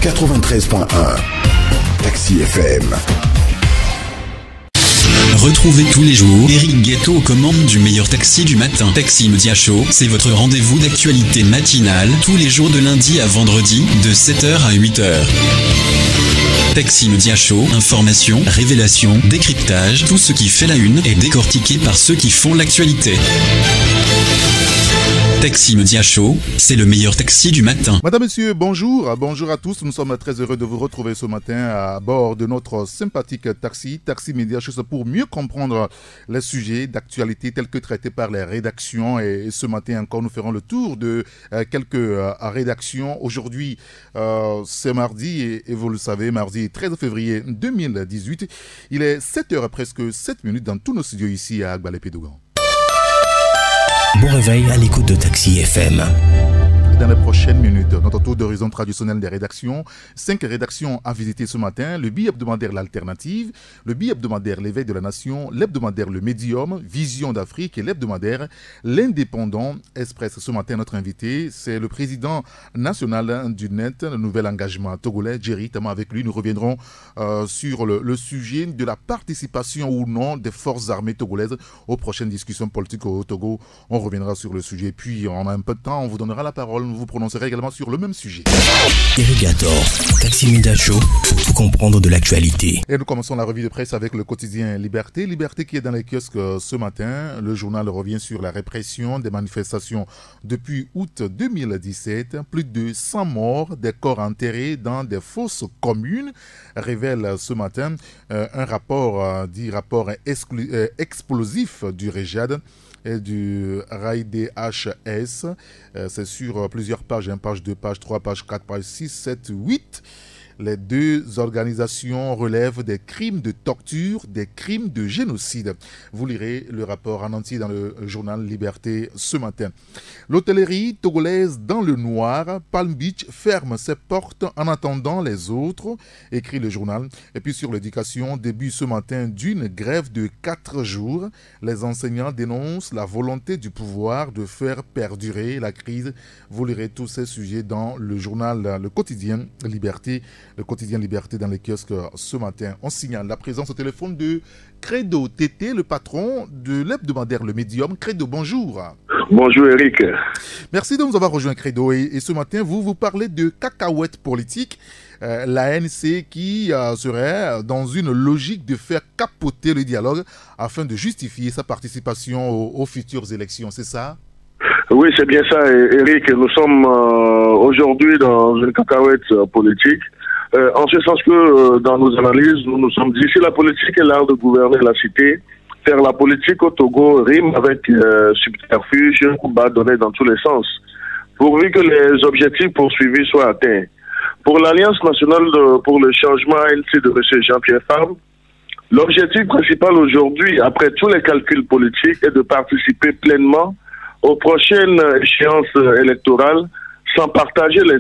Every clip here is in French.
93.1. Taxi FM. Retrouvez tous les jours Eric Guetto aux commandes du meilleur taxi du matin. Taxi Media Show, c'est votre rendez-vous d'actualité matinale tous les jours de lundi à vendredi de 7h à 8h. Taxi Media Show, information, révélation, décryptage, tout ce qui fait la une est décortiqué par ceux qui font l'actualité. Taxi Media Show, c'est le meilleur taxi du matin. Madame, Monsieur, bonjour. Bonjour à tous. Nous sommes très heureux de vous retrouver ce matin à bord de notre sympathique taxi Media Show, pour mieux comprendre les sujets d'actualité tels que traités par les rédactions. Et ce matin encore, nous ferons le tour de quelques rédactions. Aujourd'hui, c'est mardi et vous le savez, mardi 13 février 2018. Il est 7h presque 7 minutes dans tous nos studios ici à Agbalé-Pédougan. Bon réveil à l'écoute de Taxi FM. Dans les prochaines minutes, notre tour d'horizon traditionnel des rédactions. 5 rédactions à visiter ce matin. Le bi-hebdomadaire L'Alternative, le bi-hebdomadaire L'éveil de la Nation, l'hebdomadaire Le Médium, Vision d'Afrique et l'hebdomadaire L'Indépendant Express. Ce matin, notre invité, c'est le président national du NET, le nouvel engagement togolais, Jerry. Avec lui, nous reviendrons sur le sujet de la participation ou non des forces armées togolaises aux prochaines discussions politiques au Togo. On reviendra sur le sujet. Puis, on a un peu de temps, on vous donnera la parole. Vous prononcerez également sur le même sujet. Irrigator, Taxi Media Show, pour tout comprendre de l'actualité. Et nous commençons la revue de presse avec le quotidien Liberté. Liberté qui est dans les kiosques ce matin. Le journal revient sur la répression des manifestations depuis août 2017. Plus de 100 morts, des corps enterrés dans des fosses communes, révèle ce matin un rapport, rapport explosif du REGIAD et du RAIDHS. C'est sur plusieurs pages, page 2, page 3, page 4, page 6, 7, 8. Les deux organisations relèvent des crimes de torture, des crimes de génocide. Vous lirez le rapport en entier dans le journal Liberté ce matin. L'hôtellerie togolaise dans le noir, Palm Beach ferme ses portes en attendant les autres, écrit le journal. Et puis sur l'éducation, début ce matin d'une grève de 4 jours. Les enseignants dénoncent la volonté du pouvoir de faire perdurer la crise. Vous lirez tous ces sujets dans le journal, le quotidien Liberté. Le quotidien Liberté dans les kiosques ce matin. On signale la présence au téléphone de Credo Tété, le patron de l'hebdomadaire Le Médium. Credo, bonjour. Bonjour Eric. Merci de nous avoir rejoint Credo. Et ce matin, vous parlez de cacahuètes politiques. L'ANC qui serait dans une logique de faire capoter le dialogue afin de justifier sa participation aux futures élections, c'est ça? Oui, c'est bien ça, Eric. Nous sommes aujourd'hui dans une cacahuète politique. En ce sens que dans nos analyses, nous nous sommes dit si la politique est l'art de gouverner la cité, faire la politique au Togo rime avec subterfuge, un coup bas donné dans tous les sens, pourvu que les objectifs poursuivis soient atteints. Pour l'Alliance nationale pour le changement ANC de M. Jean-Pierre Fabre, l'objectif principal aujourd'hui, après tous les calculs politiques, est de participer pleinement aux prochaines échéances électorales sans partager les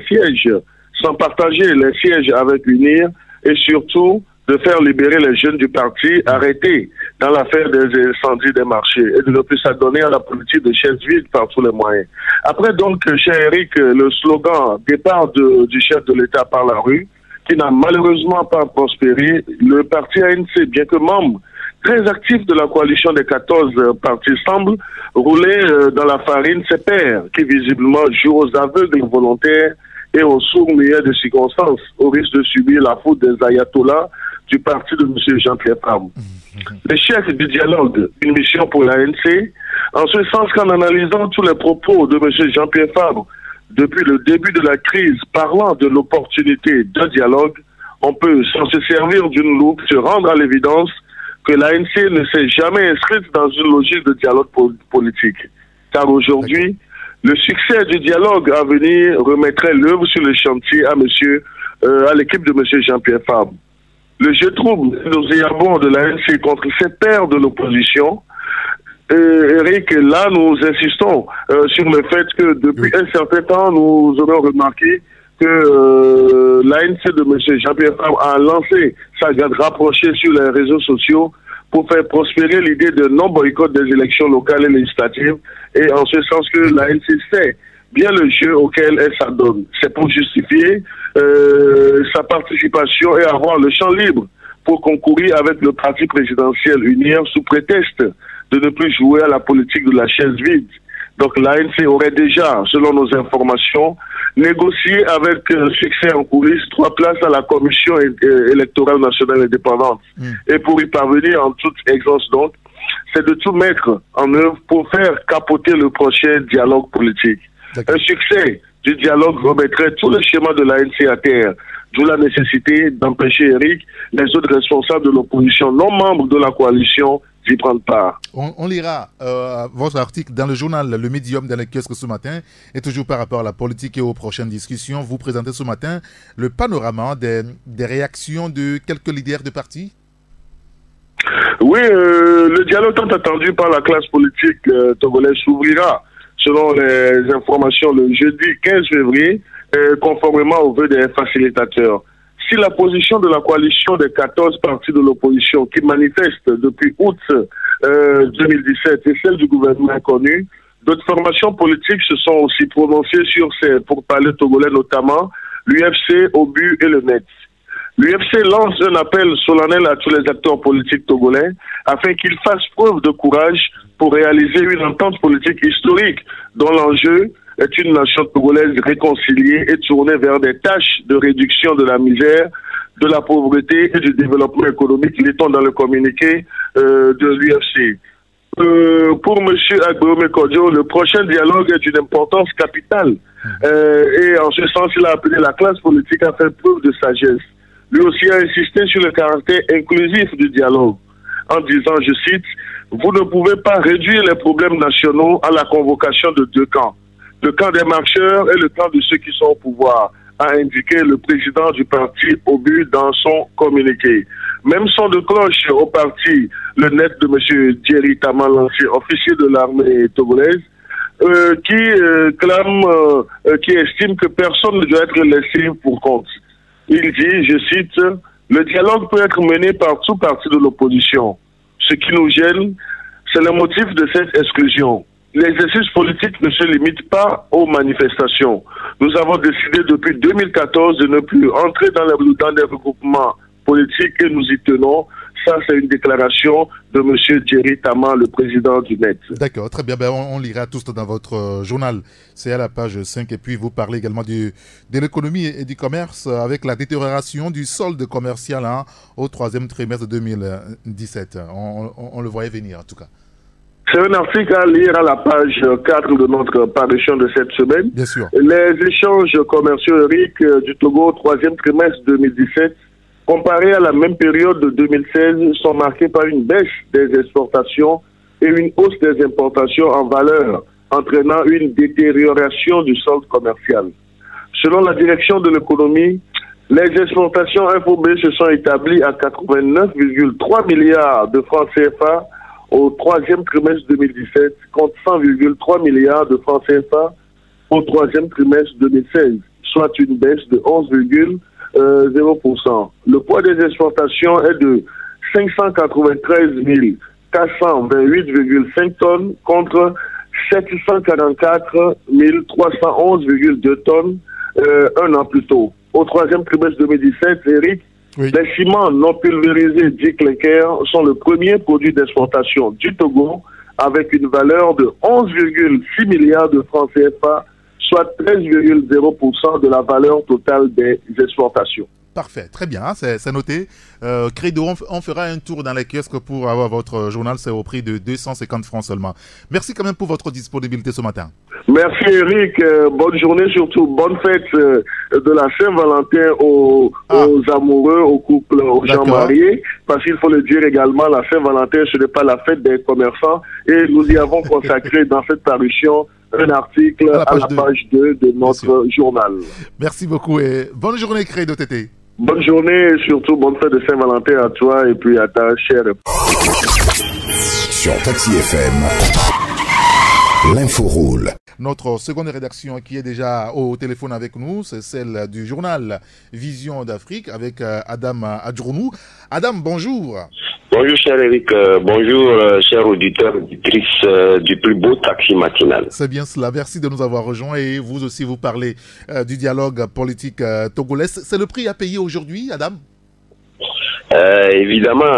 sièges avec l'UNIR et surtout de faire libérer les jeunes du parti arrêtés dans l'affaire des incendies des marchés et de ne plus s'adonner à la politique de chaises vides par tous les moyens. Après donc, cher Eric, le slogan « Départ du chef de l'État par la rue » qui n'a malheureusement pas prospéré, le parti ANC, bien que membre très actif de la coalition des 14 partis, semble rouler dans la farine ses pairs qui visiblement jouent aux aveugles volontaires et aux sourds-muets de circonstances, au risque de subir la faute des ayatollahs du parti de M. Jean-Pierre Fabre. L'échec du dialogue, une mission pour l'ANC, en ce sens qu'en analysant tous les propos de M. Jean-Pierre Fabre depuis le début de la crise, parlant de l'opportunité d'un dialogue, on peut, sans se servir d'une loupe, se rendre à l'évidence que l'ANC ne s'est jamais inscrite dans une logique de dialogue politique. Car aujourd'hui, le succès du dialogue à venir remettrait l'œuvre sur le chantier à l'équipe de M. Jean-Pierre Fabre. Le jeu trouble et nauséabond de l'ANC contre ses pairs de l'opposition. Eric, là, nous insistons sur le fait que depuis un certain temps, nous aurons remarqué que l'ANC de M. Jean-Pierre Fabre a lancé sa garde rapprochée sur les réseaux sociaux pour faire prospérer l'idée de non-boycott des élections locales et législatives, et en ce sens que l'ANC sait bien le jeu auquel elle s'adonne. C'est pour justifier sa participation et avoir le champ libre pour concourir avec le parti présidentiel unir sous prétexte de ne plus jouer à la politique de la chaise vide. Donc l'ANC aurait déjà, selon nos informations, négocié avec succès en coulisses 3 places à la Commission électorale nationale indépendante. Et pour y parvenir en toute aisance donc, c'est de tout mettre en œuvre pour faire capoter le prochain dialogue politique. Un succès du dialogue remettrait tout le schéma de l'ANC à terre, d'où la nécessité d'empêcher Eric, les autres responsables de l'opposition non membres de la coalition d'y prendre part. On lira votre article dans le journal Le Médium dans les kiosques ce matin, et toujours par rapport à la politique et aux prochaines discussions, vous présentez ce matin le panorama des réactions de quelques leaders de partis. Oui, le dialogue tant attendu par la classe politique togolaise s'ouvrira, selon les informations, le jeudi 15 février, conformément aux vœux des facilitateurs. Si la position de la coalition des 14 partis de l'opposition qui manifestent depuis août 2017 et celle du gouvernement connu, d'autres formations politiques se sont aussi prononcées sur ces pourparlers togolais, notamment l'UFC, OBU et le NET. L'UFC lance un appel solennel à tous les acteurs politiques togolais afin qu'ils fassent preuve de courage pour réaliser une entente politique historique dont l'enjeu est une nation togolaise réconciliée et tournée vers des tâches de réduction de la misère, de la pauvreté et du développement économique, lit-on dans le communiqué de l'UFC. Pour M. Agbeome Kodjo, le prochain dialogue est d'une importance capitale. Et en ce sens, il a appelé la classe politique à faire preuve de sagesse. Lui aussi a insisté sur le caractère inclusif du dialogue, en disant, je cite, « Vous ne pouvez pas réduire les problèmes nationaux à la convocation de 2 camps. Le camp des marcheurs et le camp de ceux qui sont au pouvoir », a indiqué le président du parti OBU dans son communiqué. Même son de cloche au parti, le net de M. Djeri Taman, l'ancien officier de l'armée togolaise, qui estime que personne ne doit être laissé pour compte. Il dit, je cite, « Le dialogue peut être mené par tout parti de l'opposition. Ce qui nous gêne, c'est le motif de cette exclusion. L'exercice politique ne se limite pas aux manifestations. Nous avons décidé depuis 2014 de ne plus entrer dans des regroupements politiques et nous y tenons. » Ça, c'est une déclaration de M. Djeri Taman, le président du NET. D'accord, très bien. On lira tous dans votre journal. C'est à la page 5. Et puis, vous parlez également de l'économie et du commerce avec la détérioration du solde commercial au 3e trimestre de 2017. On le voyait venir, en tout cas. C'est un article à lire à la page 4 de notre parution de cette semaine. Bien sûr. Les échanges commerciaux, Eric, du Togo au 3e trimestre 2017, comparés à la même période de 2016, sont marqués par une baisse des exportations et une hausse des importations en valeur, entraînant une détérioration du solde commercial. Selon la direction de l'économie, les exportations FOB se sont établies à 89,3 milliards de francs CFA au 3e trimestre 2017, contre 100,3 milliards de francs CFA au 3e trimestre 2016, soit une baisse de 11,0%. Le poids des exportations est de 593 428,5 tonnes contre 744 311,2 tonnes un an plus tôt. Au 3e trimestre 2017, Eric, oui. Les ciments non pulvérisés dits clinker sont le premier produit d'exportation du Togo avec une valeur de 11,6 milliards de francs CFA, soit 13,0% de la valeur totale des exportations. Parfait, très bien, c'est noté. Credo, on fera un tour dans les kiosques pour avoir votre journal, c'est au prix de 250 francs seulement. Merci quand même pour votre disponibilité ce matin. Merci Eric, bonne journée, surtout bonne fête de la Saint-Valentin aux amoureux, aux couples, aux gens mariés, parce qu'il faut le dire également, la Saint-Valentin ce n'est pas la fête des commerçants et nous y avons consacré dans cette parution un article à la page 2 de notre journal. Merci beaucoup et bonne journée Credo Tété. Bonne journée et surtout bonne fête de Saint-Valentin à toi et puis à ta chère. Sur Taxi FM, l'info roule. Notre seconde rédaction qui est déjà au téléphone avec nous, c'est celle du journal Vision d'Afrique avec Adam Adjrounou. Adam, bonjour. Bonjour cher Eric, bonjour chers auditeurs, auditrices du plus beau taxi matinal. C'est bien cela, merci de nous avoir rejoints et vous aussi vous parlez du dialogue politique togolais. C'est le prix à payer aujourd'hui, Adam? Évidemment,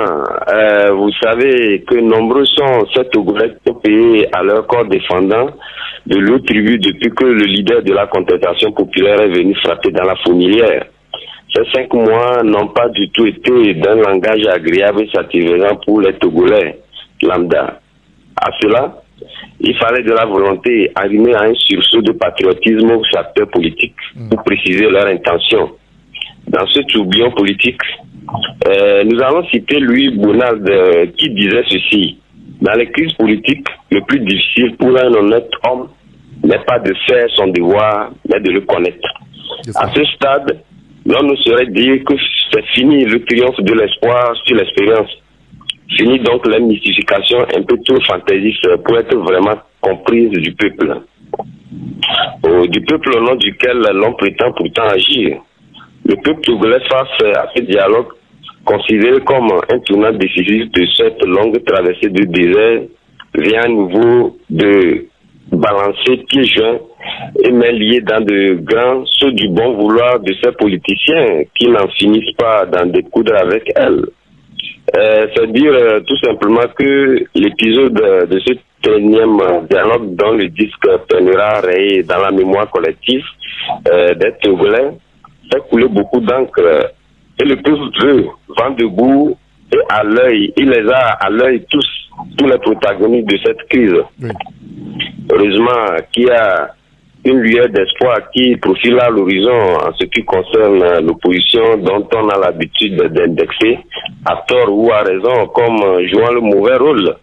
vous savez que nombreux sont ces Togolais qui ont payé à leur corps défendant de l'eau tribut depuis que le leader de la contestation populaire est venu frapper dans la fourmilière. Ces 5 mois n'ont pas du tout été d'un langage agréable et satisfaisant pour les Togolais lambda. À cela, il fallait de la volonté arrimée à un sursaut de patriotisme aux acteurs politiques pour préciser leurs intentions. Dans ce tourbillon politique, nous allons citer Louis Bonald qui disait ceci: dans les crises politiques, le plus difficile pour un honnête homme n'est pas de faire son devoir, mais de le connaître. À ce stade, l'on nous saurait dire que c'est fini le triomphe de l'espoir sur l'expérience. Fini donc la mystification un peu trop fantaisiste pour être vraiment comprise du peuple. Du peuple au nom duquel l'on prétend pourtant agir. Le peuple togolais face à ce dialogue, considéré comme un tournant décisif de cette longue traversée du désert, vient à nouveau de balancer pieds joints et mains liés dans de grands sauts du bon vouloir de ces politiciens qui n'en finissent pas d'en découdre avec elle. C'est dire tout simplement que l'épisode de ce 13e dialogue dont le disque peinera rayé dans la mémoire collective des Togolais fait couler beaucoup d'encre. Et le peuple vent debout et à l'œil, il les a à l'œil tous les protagonistes de cette crise. Oui. Heureusement qu'il y a une lueur d'espoir qui profile à l'horizon en ce qui concerne l'opposition dont on a l'habitude d'indexer, à tort ou à raison, comme jouant le mauvais rôle,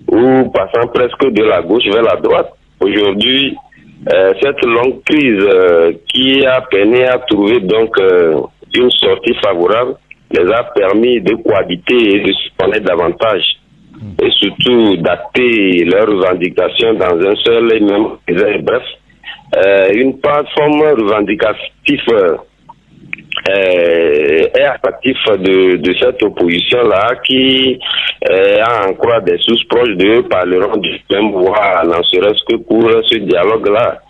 ou passant presque de la gauche vers la droite. Aujourd'hui, cette longue crise qui a peiné à trouver donc une sortie favorable les a permis de cohabiter et de se connaître davantage et surtout d'acter leurs revendications dans un seul et même bref, une plateforme revendicative est attractif de cette opposition-là qui, à en croire des sources proches d'eux, parleront du même voix, n'en serait-ce que pour ce dialogue-là.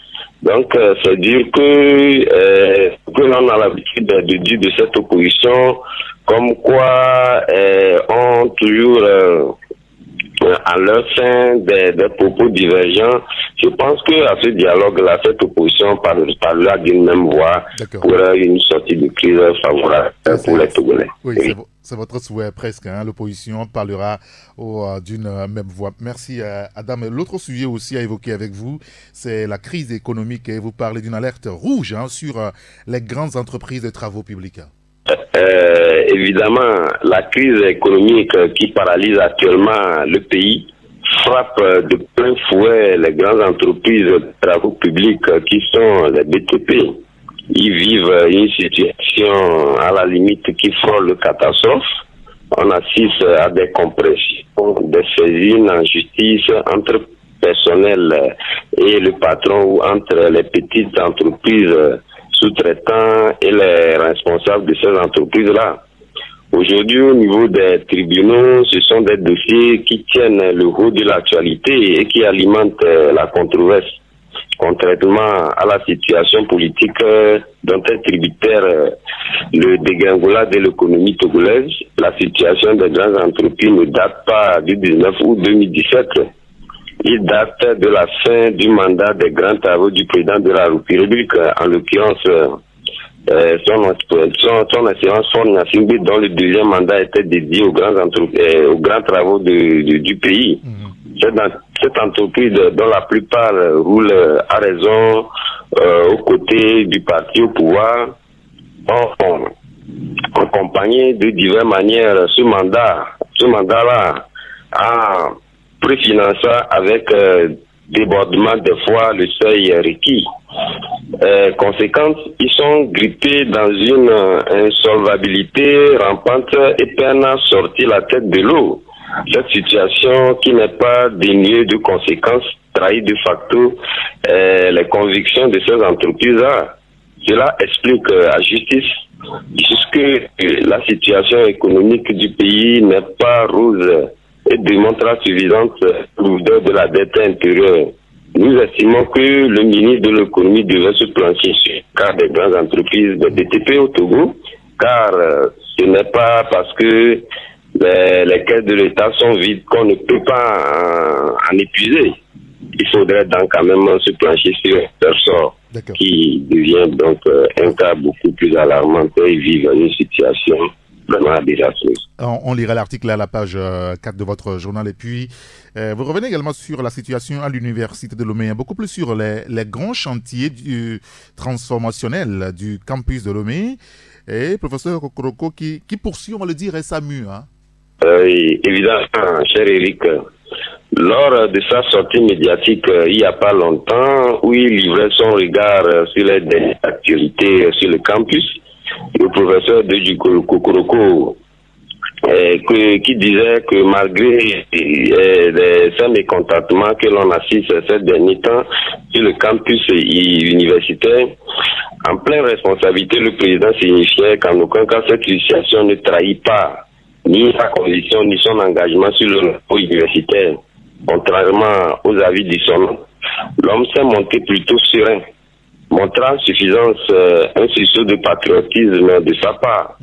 Donc, c'est dire que l'on a l'habitude de dire de cette opposition comme quoi ont toujours à leur sein des propos divergents. Je pense qu'à ce dialogue-là, cette opposition parlera d'une même voix pour une sortie de crise favorable pour les Togolais. Oui, c'est votre souhait presque. Hein? L'opposition parlera d'une même voix. Merci Adam. L'autre sujet aussi à évoquer avec vous, c'est la crise économique. Et vous parlez d'une alerte rouge sur les grandes entreprises de travaux publics. Évidemment, la crise économique qui paralyse actuellement le pays frappe de plein fouet les grandes entreprises de travaux publics qui sont les BTP. Ils vivent une situation à la limite qui frôle le catastrophe. On assiste à des compressions, des saisines en justice entre personnel et le patron ou entre les petites entreprises sous-traitants et les responsables de ces entreprises-là. Aujourd'hui, au niveau des tribunaux, ce sont des dossiers qui tiennent le haut de l'actualité et qui alimentent la controverse. Contrairement à la situation politique dont est tributaire le dégringolade de l'économie togolaise, la situation des grandes entreprises ne date pas du 19 août 2017. Il date de la fin du mandat des grands travaux du président de la République, en l'occurrence son excellence Faure Gnassingbé, dont le deuxième mandat était dédié aux grands travaux du pays. Cette entreprise dont la plupart roulent à raison aux côtés du parti au pouvoir, ont accompagné de diverses manières ce mandat-là a préfinancé avec débordement des fois le seuil requis. Conséquence, ils sont grippés dans une insolvabilité rampante et peinent à sortir la tête de l'eau. Cette situation qui n'est pas dénuée de conséquences trahit de facto les convictions de ces entreprises-là. Cela explique à justice puisque la situation économique du pays n'est pas rose et démontre la suffisante lourdeur de la dette intérieure. Nous estimons que le ministre de l'économie devait se plancher sur le cas des grandes entreprises de BTP au Togo, car ce n'est pas parce que les caisses de l'État sont vides qu'on ne peut pas en épuiser. Il faudrait donc quand même se plancher sur un sort qui devient donc un cas beaucoup plus alarmant et vivre une situation vraiment désastreuse. On lira l'article à la page 4 de votre journal. Et puis, vous revenez également sur la situation à l'université de Lomé, beaucoup plus sur les grands chantiers transformationnels du campus de Lomé. Et professeur Kokoroko qui poursuit, on va le dire, SAMU. Hein? Évidemment, cher Eric. Lors de sa sortie médiatique il n'y a pas longtemps, où il livrait son regard sur les dernières actualités sur le campus, le professeur de Kokoroko qui disait que malgré ces mécontentements que l'on assiste ces derniers temps sur le campus universitaire, en pleine responsabilité, le président signifiait qu'en aucun cas cette situation ne trahit pas ni sa conviction ni son engagement sur le niveau universitaire. Contrairement aux avis dissonants, l'homme s'est montré plutôt serein, montrant suffisance un sursaut de patriotisme de sa part.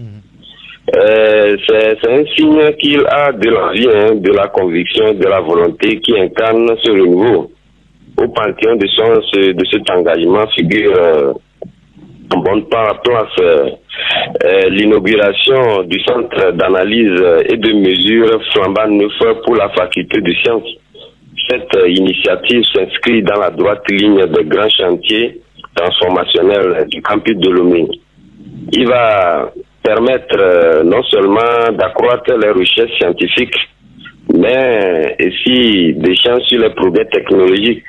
C'est un signe qu'il a de l'envie, de la conviction, de la volonté qui incarne ce renouveau. Au panthéon de cet engagement figure en bonne place l'inauguration du centre d'analyse et de mesure flambant neuf pour la faculté de sciences. Cette initiative s'inscrit dans la droite ligne des grands chantiers transformationnels du campus de Lomé. Il va permettre non seulement d'accroître les recherches scientifiques, mais aussi d'échanger sur les progrès technologiques.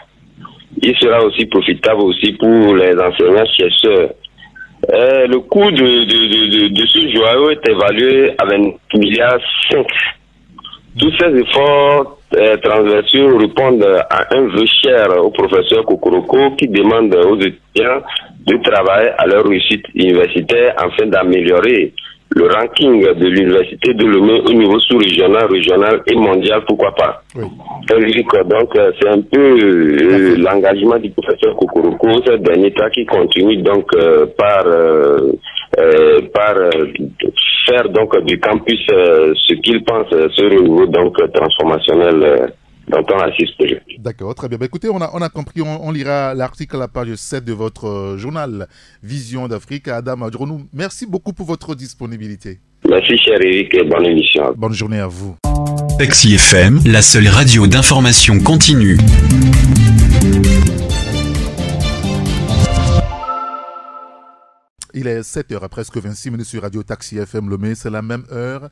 Il sera aussi profitable aussi pour les enseignants-chercheurs. Le coût de ce joyau est évalué à 20,5 milliards. Tous ces efforts transversaux répondent à un vœu cher au professeur Kokoroko qui demande aux étudiants de travailler à leur réussite universitaire afin d'améliorer le ranking de l'université de Lomé au niveau sous-régional, régional et mondial, pourquoi pas. Oui. Donc, c'est un peu l'engagement du professeur Kokoroko, ce dernier temps qui continue donc par faire donc du campus ce qu'il pense ce renouveau donc transformationnel dont on assiste. D'accord, très bien. Bah, écoutez, on a compris, on lira l'article à la page 7 de votre journal Vision d'Afrique. Adam Adjonou, merci beaucoup pour votre disponibilité. Merci cher Eric et bonne émission. Bonne journée à vous. Taxi FM, la seule radio d'information continue. Il est 7h, presque 26 minutes sur Radio Taxi FM Lomé. C'est la même heure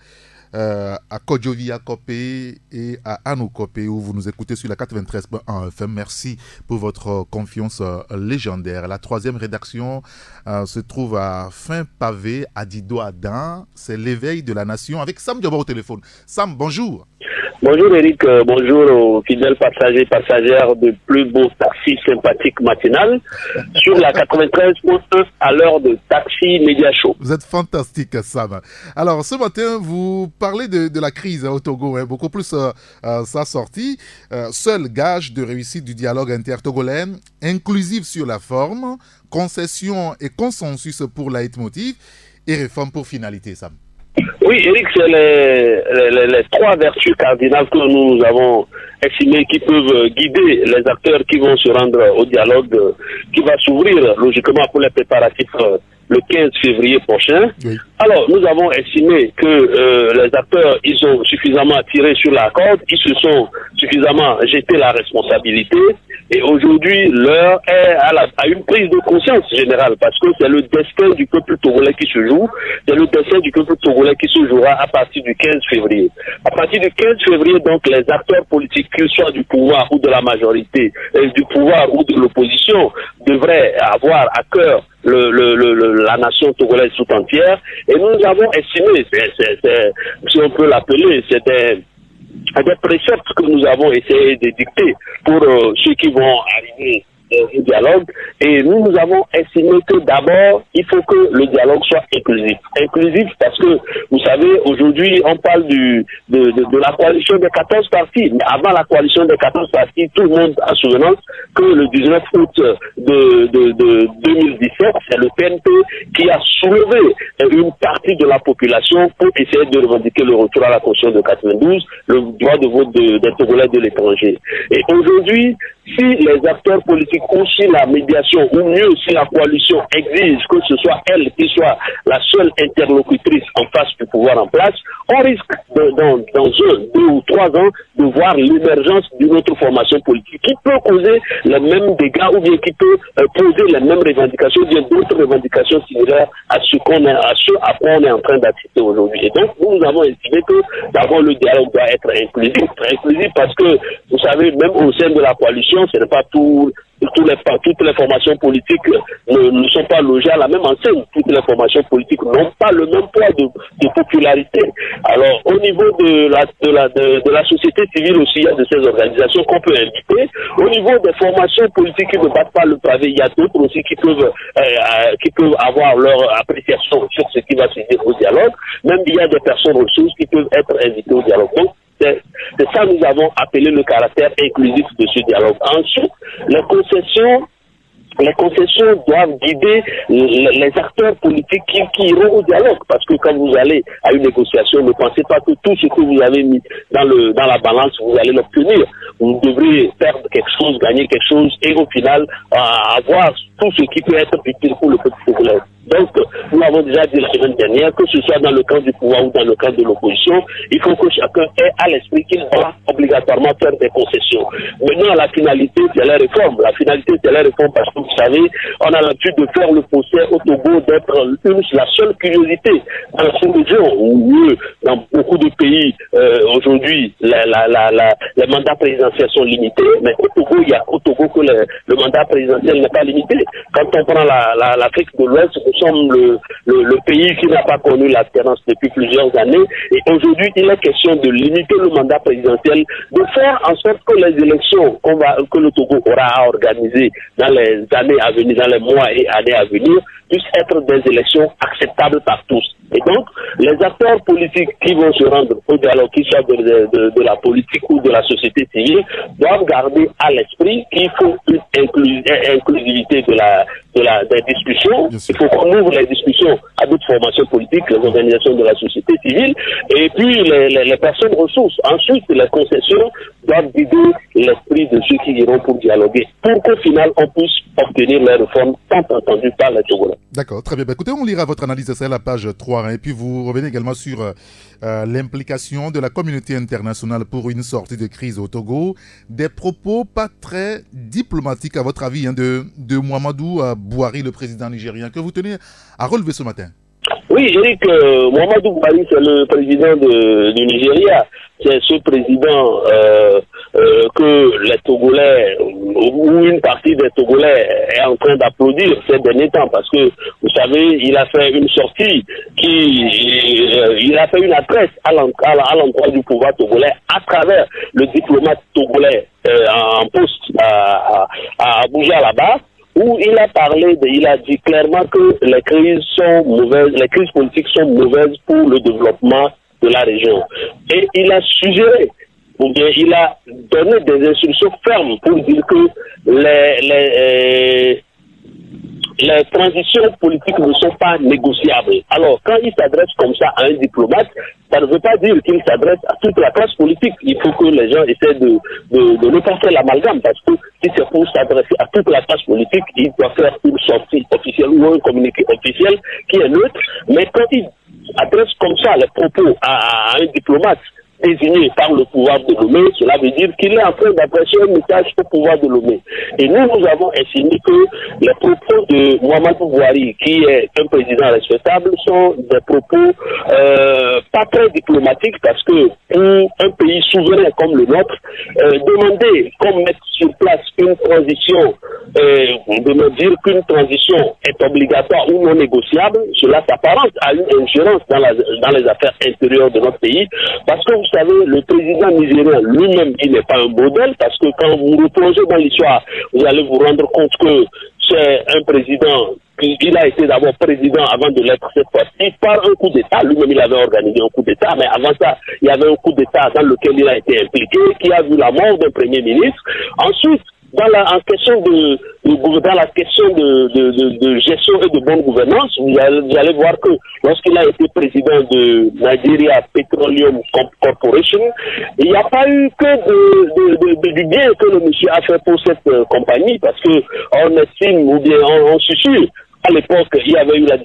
à Kodjovia Kopé et à Anou Kopé où vous nous écoutez sur la 93.1 FM. Merci pour votre confiance légendaire. La troisième rédaction se trouve à Fin-Pavé, à Dido-Adan. C'est l'éveil de la nation avec Sam Diaba au téléphone. Sam, bonjour. Bonjour Eric, bonjour aux fidèles passagers, passagères de plus beaux taxis sympathiques matinales sur la 93.1 à l'heure de Taxi Média Show. Vous êtes fantastique Sam. Alors ce matin, vous parlez de la crise au Togo, beaucoup plus sa sortie. Seul gage de réussite du dialogue intertogolais, inclusif sur la forme, concession et consensus pour la leitmotiv et réforme pour finalité, Sam. Oui, Eric, c'est les trois vertus cardinales que nous avons estimées qui peuvent guider les acteurs qui vont se rendre au dialogue qui va s'ouvrir logiquement pour les préparatifs le 15 février prochain. Oui. Alors, nous avons estimé que les acteurs, ils ont suffisamment tiré sur la corde, ils se sont suffisamment jeté la responsabilité. Et aujourd'hui, l'heure est à une prise de conscience générale parce que c'est le destin du peuple togolais qui se joue. C'est le destin du peuple togolais qui se jouera à partir du 15 février. À partir du 15 février, donc, les acteurs politiques, qu'ils soient du pouvoir ou de la majorité, du pouvoir ou de l'opposition, devraient avoir à cœur la nation togolaise tout entière. Et nous avons estimé, si on peut l'appeler, c'était des préceptes que nous avons essayé de dicter pour ceux qui vont arriver au dialogue. Et nous avons estimé que d'abord, il faut que le dialogue soit inclusif. Inclusif parce que, vous savez, aujourd'hui, on parle de la coalition des 14 partis. Mais avant la coalition des 14 partis, tout le monde a souvenance que le 19 août de 2017, c'est le PNP qui a soulevé une partie de la population pour essayer de revendiquer le retour à la Constitution de 92, le droit de vote des Togolais de l'étranger. Et aujourd'hui, si les acteurs politiques ou si la médiation, ou mieux si la coalition exige que ce soit elle qui soit la seule interlocutrice en face du pouvoir en place, on risque dans 1, 2 ou 3 ans de voir l'émergence d'une autre formation politique qui peut causer les mêmes dégâts ou bien qui peut poser les mêmes revendications ou bien d'autres revendications similaires à ce à quoi on est en train d'assister aujourd'hui. Et donc, nous avons estimé que d'abord le dialogue doit être inclusif parce que, vous savez, même au sein de la coalition, ce n'est pas toutes les formations politiques ne sont pas logées à la même enseigne. Toutes les formations politiques n'ont pas le même poids de popularité. Alors, au niveau de la société civile aussi, il y a de ces organisations qu'on peut inviter. Au niveau des formations politiques qui ne battent pas le pavé, il y a d'autres aussi qui peuvent avoir leur appréciation sur ce qui va se dire au dialogue. Même il y a des personnes ressources qui peuvent être invitées au dialogue. Donc, c'est ça que nous avons appelé le caractère inclusif de ce dialogue. Ensuite, les concessions doivent guider les acteurs politiques qui iront au dialogue. Parce que quand vous allez à une négociation, ne pensez pas que tout ce que vous avez mis dans la balance, vous allez l'obtenir. Vous devrez perdre quelque chose, gagner quelque chose, et au final, avoir tout ce qui peut être utile pour le peuple congolais. Donc, nous avons déjà dit la semaine dernière, que ce soit dans le camp du pouvoir ou dans le camp de l'opposition, il faut que chacun ait à l'esprit qu'il doit obligatoirement faire des concessions. Maintenant, la finalité, c'est la réforme. La finalité, c'est la réforme parce que, vous savez, on a l'habitude de faire le procès au Togo d'être la seule curiosité dans la sous-région, ou mieux, dans beaucoup de pays, aujourd'hui, les mandats présidentiels sont limités, mais au Togo, il y a au Togo que le mandat présidentiel n'est pas limité. Quand on prend l'Afrique de l'Ouest, nous sommes le pays qui n'a pas connu l'alternance depuis plusieurs années. Et aujourd'hui, il est question de limiter le mandat présidentiel, de faire en sorte que les élections que le Togo aura à organiser dans les années à venir, dans les mois et années à venir, puissent être des élections acceptables par tous. Et donc, les acteurs politiques qui vont se rendre au dialogue, qui soient de la politique ou de la société civile, doivent garder à l'esprit qu'il faut une inclusivité des discussions. Il faut qu'on ouvre les discussions à d'autres formations politiques, les organisations de la société civile, et puis les personnes ressources. Ensuite, les concessions doivent guider l'esprit de ceux qui iront pour dialoguer, pour qu'au final, on puisse obtenir les réformes tant entendues par les Togolais. D'accord, très bien. Écoutez, on lira votre analyse, c'est la page 3, et puis vous revenez également sur l'implication de la communauté internationale pour une sortie de crise au Togo. Des propos pas très diplomatiques, à votre avis, de Mouhamadou Bouhari, le président nigérien, que vous tenez à relever ce matin. Oui, Eric, Mouhamadou Bouhari, c'est le président du Nigeria. C'est ce président que les Togolais, ou une partie des Togolais, est en train d'applaudir ces derniers temps, parce que, vous savez, il a fait une sortie il a fait une adresse à l'endroit du pouvoir togolais à travers le diplomate togolais en poste à Abuja là-bas, où il a dit clairement que les crises sont mauvaises, les crises politiques sont mauvaises pour le développement de la région. Et il a suggéré, ou bien il a donné des instructions fermes pour dire que les transitions politiques ne sont pas négociables. Alors, quand il s'adresse comme ça à un diplomate, ça ne veut pas dire qu'il s'adresse à toute la classe politique. Il faut que les gens essaient de ne pas faire l'amalgame, parce que si c'est pour s'adresser à toute la classe politique, il doit faire une sortie officielle ou un communiqué officiel qui est neutre. Mais quand il adresse comme ça les propos à un diplomate désigné par le pouvoir de Lomé, cela veut dire qu'il est en train d'adresser un message au pouvoir de Lomé. Et nous avons estimé que les propos de Mouhamadou Bouhari, qui est un président respectable, sont des propos pas très diplomatiques, parce que pour un pays souverain comme le nôtre, demander qu'on mette sur place une transition, de me dire qu'une transition est obligatoire ou non négociable, cela s'apparente à une ingérence dans les affaires intérieures de notre pays, parce que vous savez, le président nigérien lui-même, il n'est pas un modèle, parce que quand vous replongez dans l'histoire, vous allez vous rendre compte que c'est un président, il a été d'abord président avant de l'être cette fois-ci par un coup d'État. Lui-même, il avait organisé un coup d'État, mais avant ça, il y avait un coup d'État dans lequel il a été impliqué, qui a vu la mort d'un premier ministre. Ensuite, dans la question de gestion et de bonne gouvernance, vous allez voir que lorsqu'il a été président de Nigeria Petroleum Corporation, il n'y a pas eu que du bien que le monsieur a fait pour cette compagnie, parce que on estime ou bien on susurre. À l'époque, il y avait eu la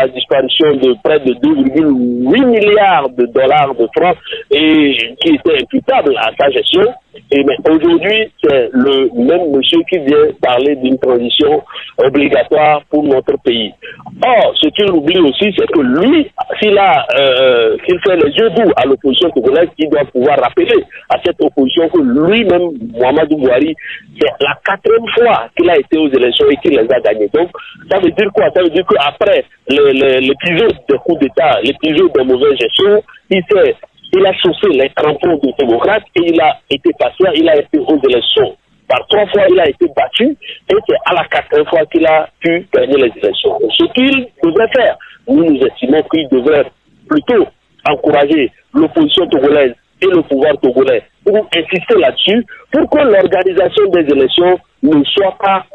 disparition de près de 2,8 milliards de dollars de francs et qui était imputable à sa gestion. Et mais aujourd'hui, c'est le même monsieur qui vient parler d'une transition obligatoire pour notre pays. Or, ce qu'il oublie aussi, c'est que lui, s'il fait les yeux doux à l'opposition congolaise, il doit pouvoir rappeler à cette opposition que lui-même, Mohamedou Buhari, c'est la 4e fois qu'il a été aux élections et qu'il les a gagnées. Donc, ça veut dire quoi? Ça veut dire qu'après l'épisode de coup d'État, l'épisode de mauvaise gestion, il a chaussé les crampons de démocrate et il a été patient, il a été aux élections. Par 3 fois, il a été battu et c'est à la 4e fois qu'il a pu gagner les élections. Ce qu'il devrait faire, nous estimons qu'il devrait plutôt encourager l'opposition togolaise et le pouvoir togolais pour insister là-dessus pour que l'organisation des élections ne soit pas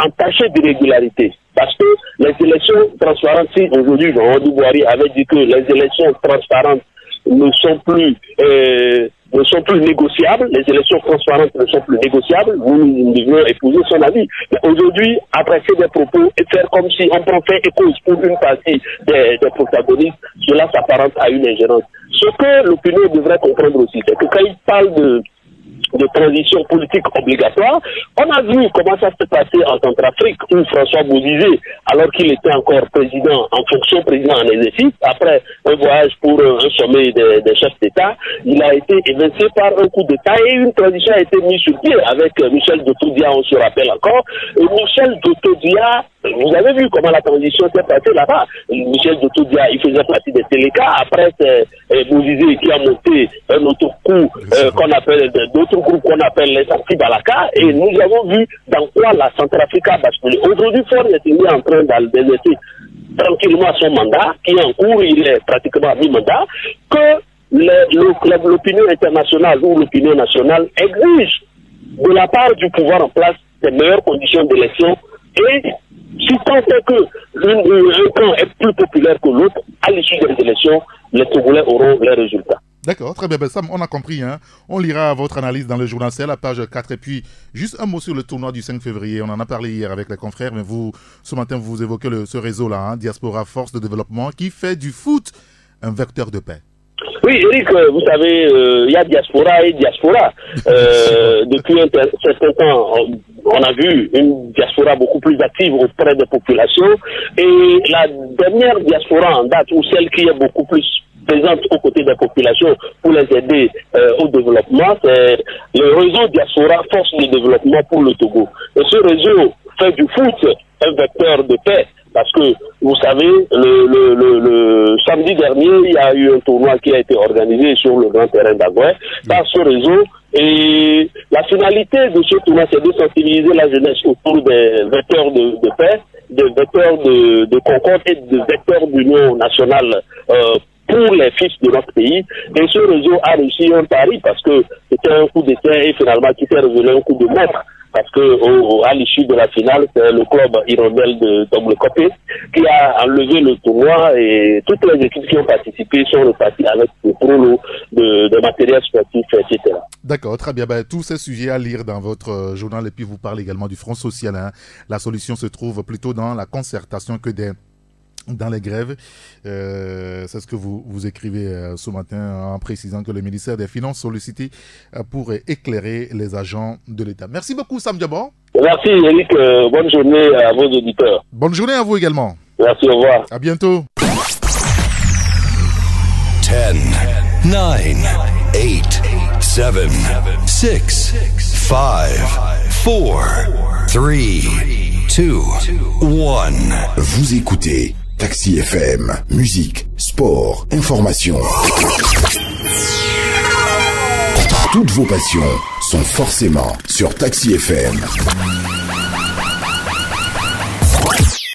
entachée d'irrégularité. Parce que les élections transparentes, si aujourd'hui Mohamedou Buhari avait dit que les élections transparentes ne sont plus négociables, les élections transparentes ne sont plus négociables, nous devions épouser son avis. Mais aujourd'hui, apprécier des propos et faire comme si on prend fait et cause pour une partie des protagonistes, cela s'apparente à une ingérence. Ce que l'opinion devrait comprendre aussi, c'est que quand il parle de transition politique obligatoire. On a vu comment ça s'est passé en Centrafrique où François Bozizé, alors qu'il était encore président en fonction, président en exercice, après un voyage pour un sommet des chefs d'État, il a été évincé par un coup d'État et une transition a été mise sur pied avec Michel Dotodia, on se rappelle encore. Et Michel Dotodia, vous avez vu comment la transition s'est passée là-bas. Michel Dotodia, il faisait partie des Télécas. Après, c'est Bozizé qui a monté un autre coup qu'on appelle d'autres groupes qu'on appelle les Anti-Balaka. Et nous avons vu dans quoi la Centrafrique a basculé. Aujourd'hui, Ford est en train d'exercer tranquillement son mandat, qui est en cours, il est pratiquement à mi-mandat, que l'opinion internationale ou l'opinion nationale exige de la part du pouvoir en place des meilleures conditions d'élection et si tant est que un camp est plus populaire que l'autre, à l'issue des élections, les Togolais auront les résultats. D'accord, très bien, Sam, on a compris. Hein. On lira votre analyse dans le journal, c'est à la page 4. Et puis, juste un mot sur le tournoi du 5 février. On en a parlé hier avec les confrères, mais vous, ce matin, vous évoquez ce réseau-là, hein, Diaspora Force de Développement, qui fait du foot un vecteur de paix. Oui, Eric, vous savez, il y a diaspora et diaspora. Depuis un certain temps, on a vu une diaspora beaucoup plus active auprès des populations. Et la dernière diaspora en date, ou celle qui est beaucoup plus présente aux côtés des populations pour les aider au développement, c'est le réseau Diaspora Force de Développement pour le Togo. Et ce réseau fait du foot un vecteur de paix. Parce que, vous savez, le samedi dernier, il y a eu un tournoi qui a été organisé sur le grand terrain d'Agoué par ce réseau. Et la finalité de ce tournoi, c'est de sensibiliser la jeunesse autour des vecteurs de paix, des vecteurs de concorde et des vecteurs d'union nationale pour les fils de notre pays. Et ce réseau a réussi un pari parce que c'était un coup d'essai et finalement qui s'est révélé un coup de maître. Parce que à l'issue de la finale, c'est le club Hirondelle de Domble-Copé qui a enlevé le tournoi et toutes les équipes qui ont participé sont reparties avec des prolos, de matériel sportif, etc. D'accord, très bien. Ben, tous ces sujets à lire dans votre journal et puis vous parlez également du Front social. Hein. La solution se trouve plutôt dans la concertation que dans les grèves. C'est ce que vous écrivez ce matin en précisant que le ministère des Finances sollicité pour éclairer les agents de l'État. Merci beaucoup, Sam Diabo. Merci, Eric. Bonne journée à vos auditeurs. Bonne journée à vous également. Merci, au revoir. À bientôt. 10, 9, 8, 7, 6, 5, 4, 3, 2, 1. Vous écoutez Taxi FM, musique, sport, information. Toutes vos passions sont forcément sur Taxi FM.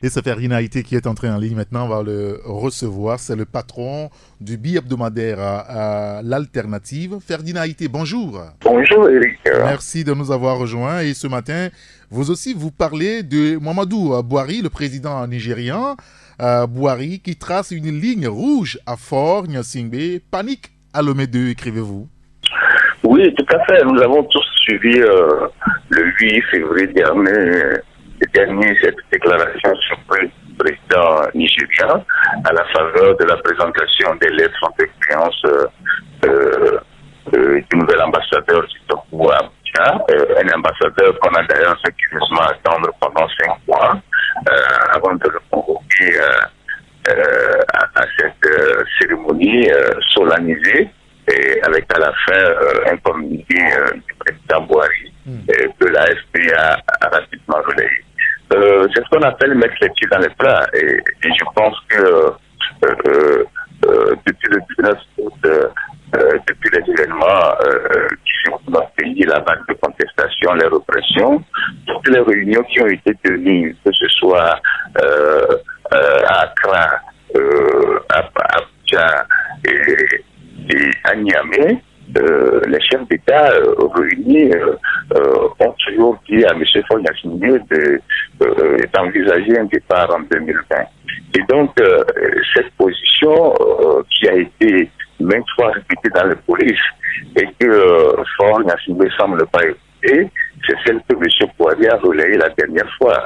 Et c'est Ferdinand Haïté qui est entré en ligne maintenant. On va le recevoir. C'est le patron du bi-hebdomadaire à l'Alternative. Ferdinand Haïté, bonjour. Bonjour Eric. Merci de nous avoir rejoints. Et ce matin, vous aussi, vous parlez de Mamadou Buhari, le président nigérian. Buhari qui trace une ligne rouge à Fort Gnassingbé. Panique à Lomé 2, écrivez-vous. Oui, tout à fait. Nous avons tous suivi le 8 février dernier cette déclaration sur le président nigérien à la faveur de la présentation des lettres en expérience du nouvel ambassadeur du Togo à Abuja, un ambassadeur qu'on a d'ailleurs sécurisement à attendre pendant 5 mois avant de le convoquer à cette cérémonie solennisée, et avec à la fin un communiqué du président Buhari que l'AFP a rapidement relayé. C'est ce qu'on appelle mettre les pieds dans les plats, et je pense que depuis le 19 août, depuis les événements qui sont dans le pays, la vague de contestation, les répressions, toutes les réunions qui ont été tenues, que ce soit à Accra, à Abuja et à Niamey, les chefs d'État réunis ont toujours dit à M. Faure Gnassingbé d'envisager un départ en 2020. Et donc, cette position qui a été maintes fois répétée dans la police et que Faure Gnassingbé semble pas écouter, c'est celle que M. Buhari a relayée la dernière fois.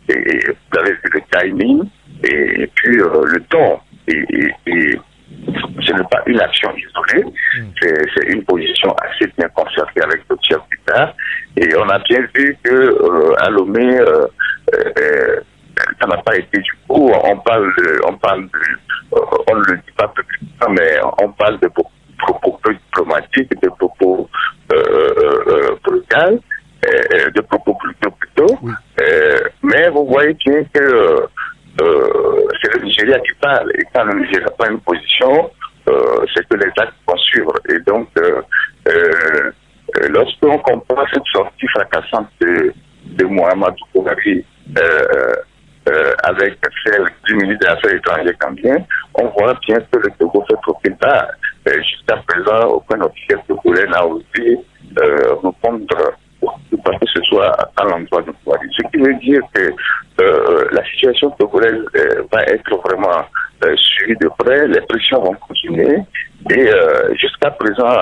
Et vous avez vu le timing et puis le ton. Et ce n'est pas une action isolée, c'est une position assez bien concertée avec d'autres chefs d'État. Et on a bien vu que à Lomé, ça n'a pas été du coup. On ne le dit pas publiquement, mais on parle de propos peu diplomatiques, de propos brutaux, de propos plutôt. Oui. Mais vous voyez bien que c'est le Nigeria qui parle, et quand le Nigeria n'a pas une position, c'est que les actes vont suivre. Et donc, lorsqu'on compare cette sortie fracassante de Mohamedou Buhari avec celle du ministre des Affaires étrangères gambien, on voit bien que le Togo fait profil bas. Jusqu'à présent, aucun officiel togolais n'a osé répondre que ce soit à l'endroit de Buhari. Ce qui veut dire que la situation togolaise va être vraiment suivie de près, les pressions vont continuer, et jusqu'à présent,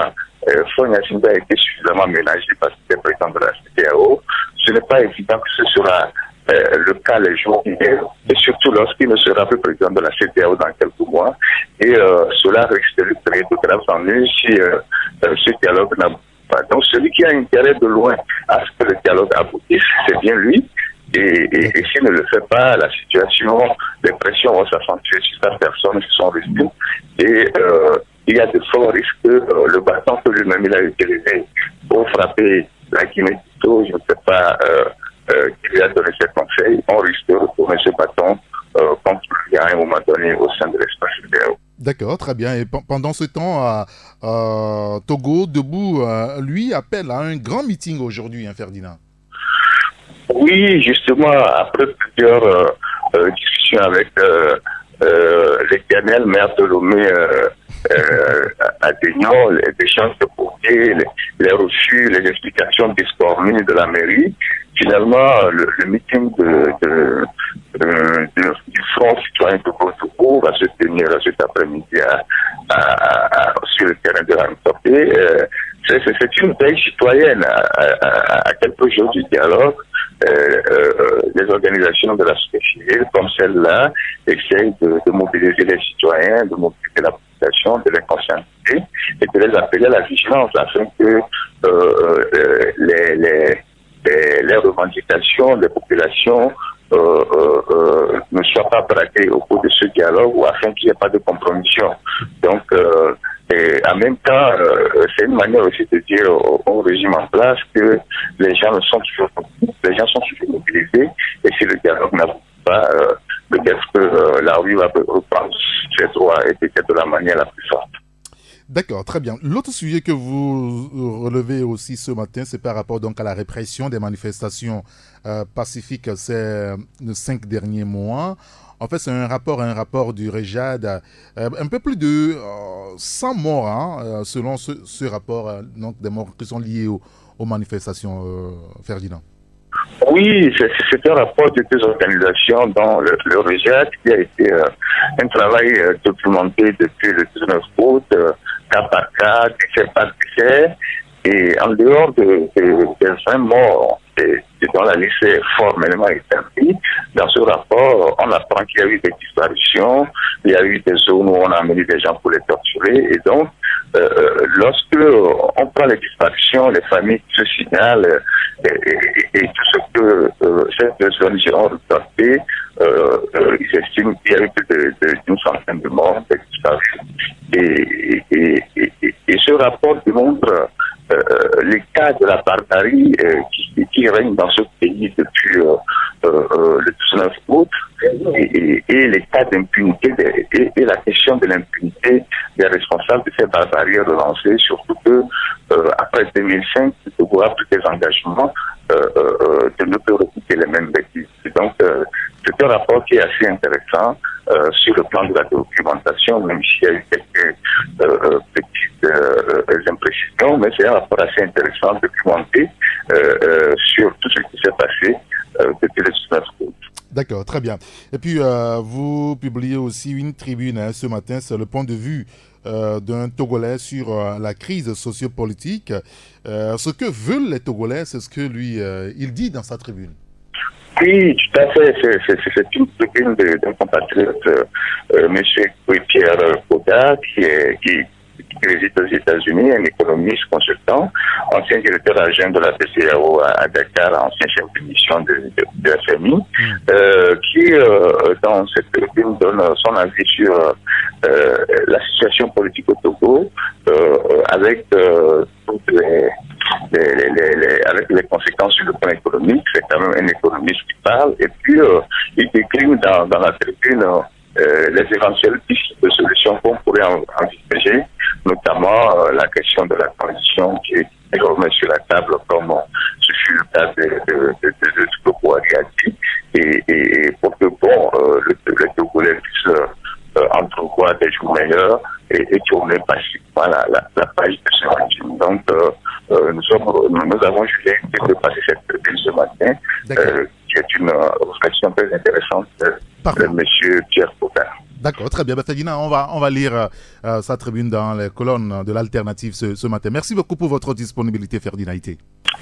Faure Gnassingbé a été suffisamment ménagé parce qu'il est président de la CEDEAO. Ce n'est pas évident que ce sera le cas les jours qui viennent, et surtout lorsqu'il ne sera plus président de la CEDEAO dans quelques mois, et cela risque de créer de graves ennuis si ce dialogue n'aboutit pas. Donc celui qui a intérêt de loin à ce que le dialogue aboutisse, c'est bien lui. Et s'il ne le fait pas, la situation, les pressions vont s'accentuer sur sa personne, sur son risque. Et il y a de forts risques que le bâton que lui-même il a utilisé pour frapper la Guinée-Bissau, je ne sais pas qui lui a donné ses conseils, on risque de retourner ce bâton contre lui à un moment donné au sein de l'espace CEDEAO. D'accord, très bien. Et pendant ce temps, Togo Debout, lui, appelle à un grand meeting aujourd'hui, Ferdinand. Oui, justement, après plusieurs discussions avec l'éternel maire de Lomé à Daignan, les échanges de courriers, les refus, les explications discordantes de la mairie, finalement, le meeting du Front citoyen Togo va se tenir cet après-midi sur le terrain de la Mtopé. C'est une veille citoyenne à quelques jours du dialogue. Les organisations de la société civile comme celle-là essayent de mobiliser les citoyens, de mobiliser la population, de les conscientiser et de les appeler à la vigilance afin que les revendications des populations ne soient pas braquées au cours de ce dialogue ou afin qu'il n'y ait pas de compromission. Donc, et en même temps, c'est une manière aussi de dire au régime en place que les gens sont toujours mobilisés, et si le dialogue n'aboutit pas, peut-être que la rue va reprendre ses droits et peut-être de la manière la plus forte. D'accord, très bien. L'autre sujet que vous relevez aussi ce matin, c'est par rapport donc à la répression des manifestations pacifiques ces 5 derniers mois. En fait, c'est un rapport du REJAD, un peu plus de 100 morts, hein, selon ce rapport, donc des morts qui sont liés aux manifestations, Ferdinand. Oui, c'est un rapport de deux organisations, dont le REJAD, qui a été un travail documenté depuis le 19 août, cas par cas, décès par décès, et en dehors des 20 morts dont la liste est formellement établie, dans ce rapport, on apprend qu'il y a eu des disparitions, il y a eu des zones où on a amené des gens pour les torturer, et donc, lorsque on prend les disparitions, les familles se signalent, et tout ce que ces ONG ont reporté, ils estiment qu'il y a eu plus d'une centaine de morts, des disparus. Et ce rapport démontre les cas de la barbarie qui règne dans ce pays depuis le 19 août et les cas d'impunité et la question de l'impunité des responsables de ces barbaries relancées, surtout que après 2005, de voir tous les engagements de ne plus répéter les mêmes bêtises. Donc, c'est un rapport qui est assez intéressant sur le plan de la documentation, même s'il y a eu quelques petites imprécisions, mais c'est un rapport assez intéressant, documenté sur tout ce qui s'est passé depuis le 19 août. D'accord, très bien. Et puis, vous publiez aussi une tribune ce matin, c'est le point de vue d'un Togolais sur la crise sociopolitique. Ce que veulent les Togolais, c'est ce que lui, il dit dans sa tribune. Oui, tout à fait. C'est une tribune d'un compatriote, M. Pierre Koda, qui réside aux États-Unis, un économiste consultant, ancien directeur adjoint de la BCAO à Dakar, ancien chef de mission de FMI, qui, dans cette tribune, donne son avis sur la situation politique au Togo, avec toutes avec les conséquences sur le plan économique. C'est quand même un économiste qui parle, et puis il décline dans la tribune les éventuelles pistes de solutions qu'on pourrait envisager, notamment la question de la transition qui est remise sur la table, comme ce fut le cas de Toko Ariati, et pour que le Togolais puisse entrevoir des jours meilleurs et tourner pacifiquement la page de ce régime. Donc, nous avons jugé de passer cette tribune ce matin, qui est une réflexion très intéressante de M. Pierre Popin. D'accord, très bien. Ferdinand, on va lire sa tribune dans les colonnes de l'Alternative ce matin. Merci beaucoup pour votre disponibilité, Ferdinand.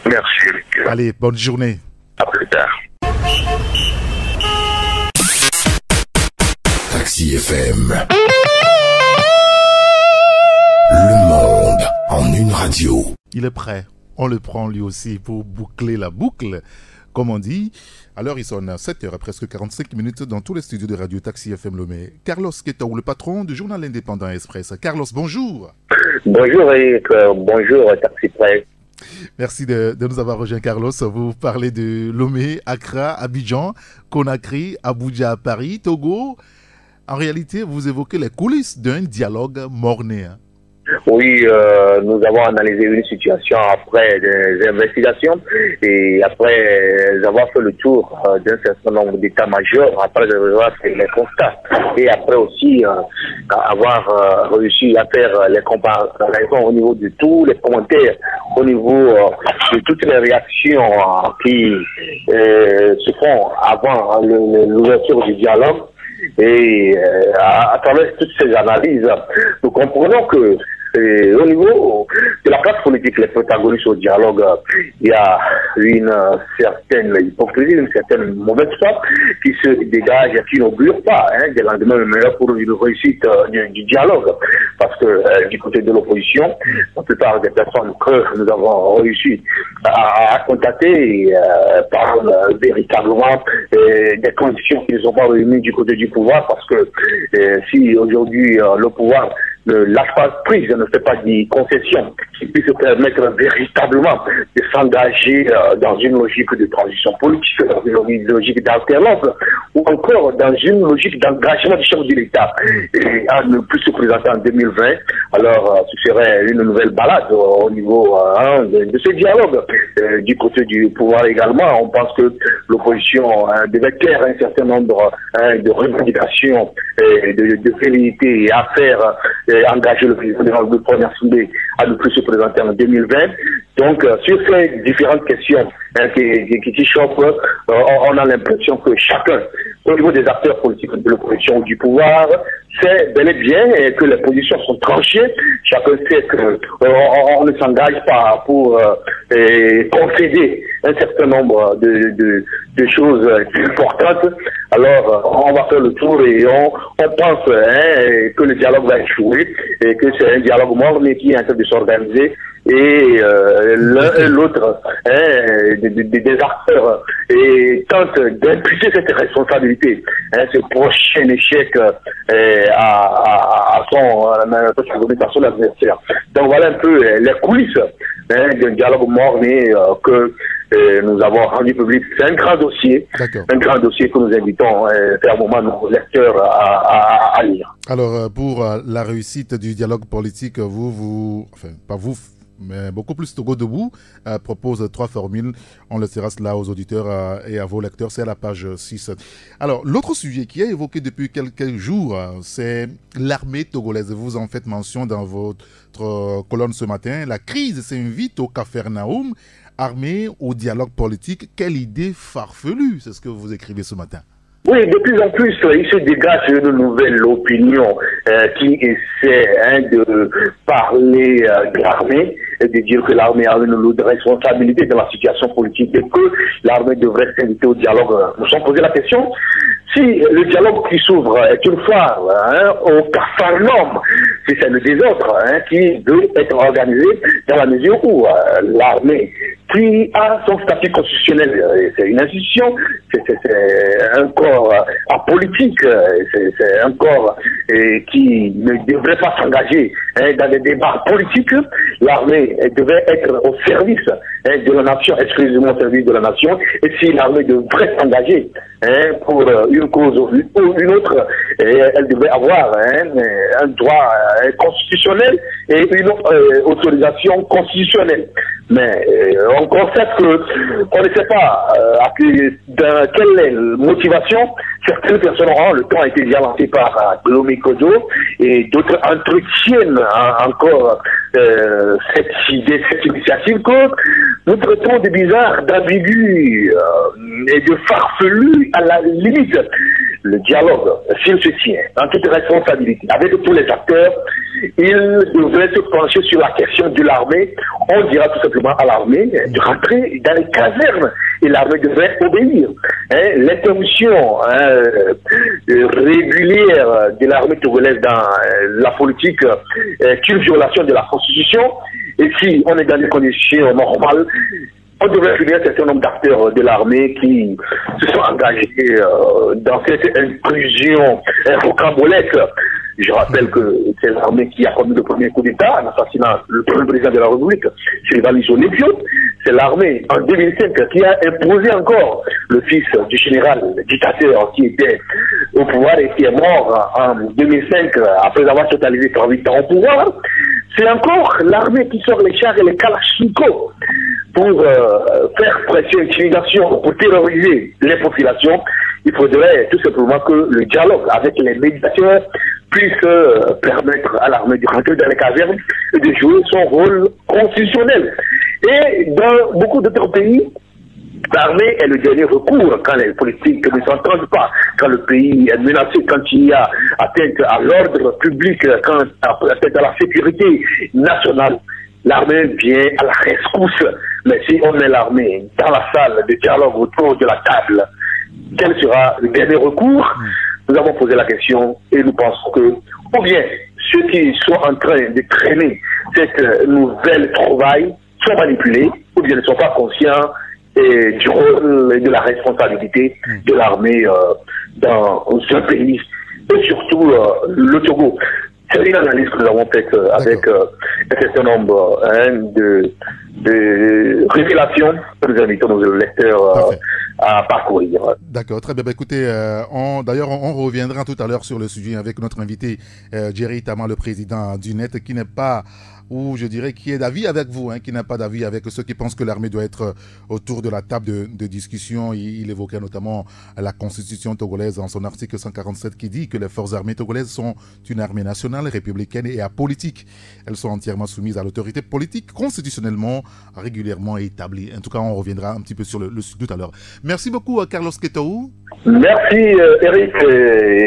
Merci, Eric. Allez, bonne journée. À plus tard. Taxi FM. Le monde en une radio. Il est prêt. On le prend lui aussi pour boucler la boucle, comme on dit. Alors, il sonne 7h, presque 45 minutes dans tous les studios de Radio Taxi FM Lomé. Carlos Quetaou, le patron du journal indépendant Express. Carlos, bonjour. Bonjour Eric, bonjour Taxi Presse. Merci de nous avoir rejoint, Carlos. Vous parlez de Lomé, Accra, Abidjan, Conakry, Abuja, Paris, Togo. En réalité, vous évoquez les coulisses d'un dialogue morné. Oui, nous avons analysé une situation après des investigations et après avoir fait le tour d'un certain nombre d'états-majors, après avoir fait les constats et après aussi avoir réussi à faire les comparaisons au niveau de tous les commentaires, au niveau de toutes les réactions qui se font avant l'ouverture du dialogue. Et à travers toutes ces analyses, nous comprenons que au niveau de la classe politique, les protagonistes au dialogue, il y a une certaine hypocrisie, une certaine mauvaise foi qui se dégage et qui n'augure pas des lendemains meilleurs pour une réussite du dialogue. Parce que du côté de l'opposition, la plupart des personnes que nous avons réussi à contacter parlent véritablement des conditions qui ne sont pas réunies du côté du pouvoir, parce que si aujourd'hui le pouvoir ne lâche pas prise, ne fait pas des concessions qui puissent permettre véritablement de s'engager dans une logique de transition politique, dans une logique d'alternance, ou encore dans une logique d'engagement du chef de l'État, et à ne plus se présenter en 2020, alors ce serait une nouvelle balade au niveau de ce dialogue. Du côté du pouvoir également, on pense que l'opposition devait faire un certain nombre de revendications, de velléités à faire engager le président de la Première Assemblée à ne plus se présenter en 2020. Donc, sur ces différentes questions qui chopent, on a l'impression que chacun, au niveau des acteurs politiques de l'opposition ou du pouvoir, sait bel et bien que les positions sont tranchées. Chacun sait qu'on ne s'engage pas pour concéder un certain nombre de choses importantes. Alors, on va faire le tour et on pense que le dialogue va échouer et que c'est un dialogue mort mais qui est en train de s'organiser. Et l'un et l'autre des acteurs et tentent d'imputer cette responsabilité, ce prochain échec à son adversaire. Donc voilà un peu les coulisses d'un dialogue morné que nous avons rendu public. C'est un grand dossier que nous invitons fermement nos lecteurs à lire. Alors pour la réussite du dialogue politique, pas vous, mais beaucoup plus Togo Debout propose 3 formules. On laissera cela aux auditeurs et à vos lecteurs. C'est à la page 6. Alors, l'autre sujet qui est évoqué depuis quelques jours, c'est l'armée togolaise. Vous en faites mention dans votre colonne ce matin. La crise s'invite au Capharnaüm. Armée au dialogue politique. Quelle idée farfelue, c'est ce que vous écrivez ce matin. Oui, de plus en plus, il se dégage une nouvelle opinion qui essaie de parler de l'armée et de dire que l'armée a une lourde responsabilité dans la situation politique et que l'armée devrait s'inviter au dialogue. Nous sommes posé la question, si le dialogue qui s'ouvre est une fois au Capharnaüm, si c'est le désordre qui veut être organisé dans la mesure où l'armée qui a son statut constitutionnel, c'est une institution, c'est un corps apolitique, c'est un corps qui ne devrait pas s'engager dans des débats politiques. L'armée devait être au service de la nation, exclusivement au service de la nation, et si l'armée devrait s'engager pour une cause ou une autre, elle devait avoir un droit constitutionnel et une autorisation constitutionnelle. Mais on constate qu'on ne sait pas dans quelle est la motivation. Certaines personnes auront, le temps a été déjà lancé par Glomé Kodo et d'autres entretiennent encore cette idée, cette initiative que nous traitons de bizarre, d'ambigu et de farfelu à la limite. Le dialogue, s'il se tient en toute responsabilité avec tous les acteurs, il devrait se pencher sur la question de l'armée. On dira tout simplement à l'armée de rentrer dans les casernes et l'armée devrait obéir. L'interruption régulière de l'armée togolaise dans la politique est une violation de la Constitution. Et si on est dans des conditions normales, on devrait finir un certain nombre d'acteurs de l'armée qui se sont engagés dans cette intrusion rocambolesque. Je rappelle que c'est l'armée qui a commis le premier coup d'État en assassinant le premier président de la République, Sylvain Lebio. C'est l'armée, en 2005, qui a imposé encore le fils du général dictateur qui était au pouvoir et qui est mort en 2005 après avoir totalisé 38 ans au pouvoir. C'est encore l'armée qui sort les chars et les kalachnikovs pour faire pression, intimidation, pour terroriser les populations. Il faudrait tout simplement que le dialogue avec les médiateurs puisse permettre à l'armée de rentrer dans les casernes et de jouer son rôle constitutionnel. Et dans beaucoup d'autres pays, l'armée est le dernier recours quand les politiques ne s'entendent pas, quand le pays est menacé, quand il y a atteinte à l'ordre public, quand atteinte à la sécurité nationale. L'armée vient à la rescousse. Mais si on met l'armée dans la salle de dialogue autour de la table, quel sera le dernier recours? Nous avons posé la question et nous pensons que, ou bien ceux qui sont en train de traîner cette nouvelle trouvaille sont manipulés, ou bien ne sont pas conscients du rôle et de la responsabilité de l'armée dans un pays, et surtout le Togo. C'est une analyse que nous avons faite avec un certain nombre de révélations que nous invitons nos lecteurs à parcourir. D'accord, très bien. Écoutez, d'ailleurs, on reviendra tout à l'heure sur le sujet avec notre invité, Jerry Tama, le président du NET, qui n'est pas, ou je dirais, qui est d'avis avec vous, qui n'a pas d'avis avec ceux qui pensent que l'armée doit être autour de la table de discussion. Il évoquait notamment la constitution togolaise en son article 147 qui dit que les forces armées togolaises sont une armée nationale, républicaine et apolitique. Elles sont entièrement soumises à l'autorité politique constitutionnellement régulièrement établie. En tout cas, on reviendra un petit peu sur le sujet tout à l'heure. Merci beaucoup, Carlos Ketou. Merci, Eric.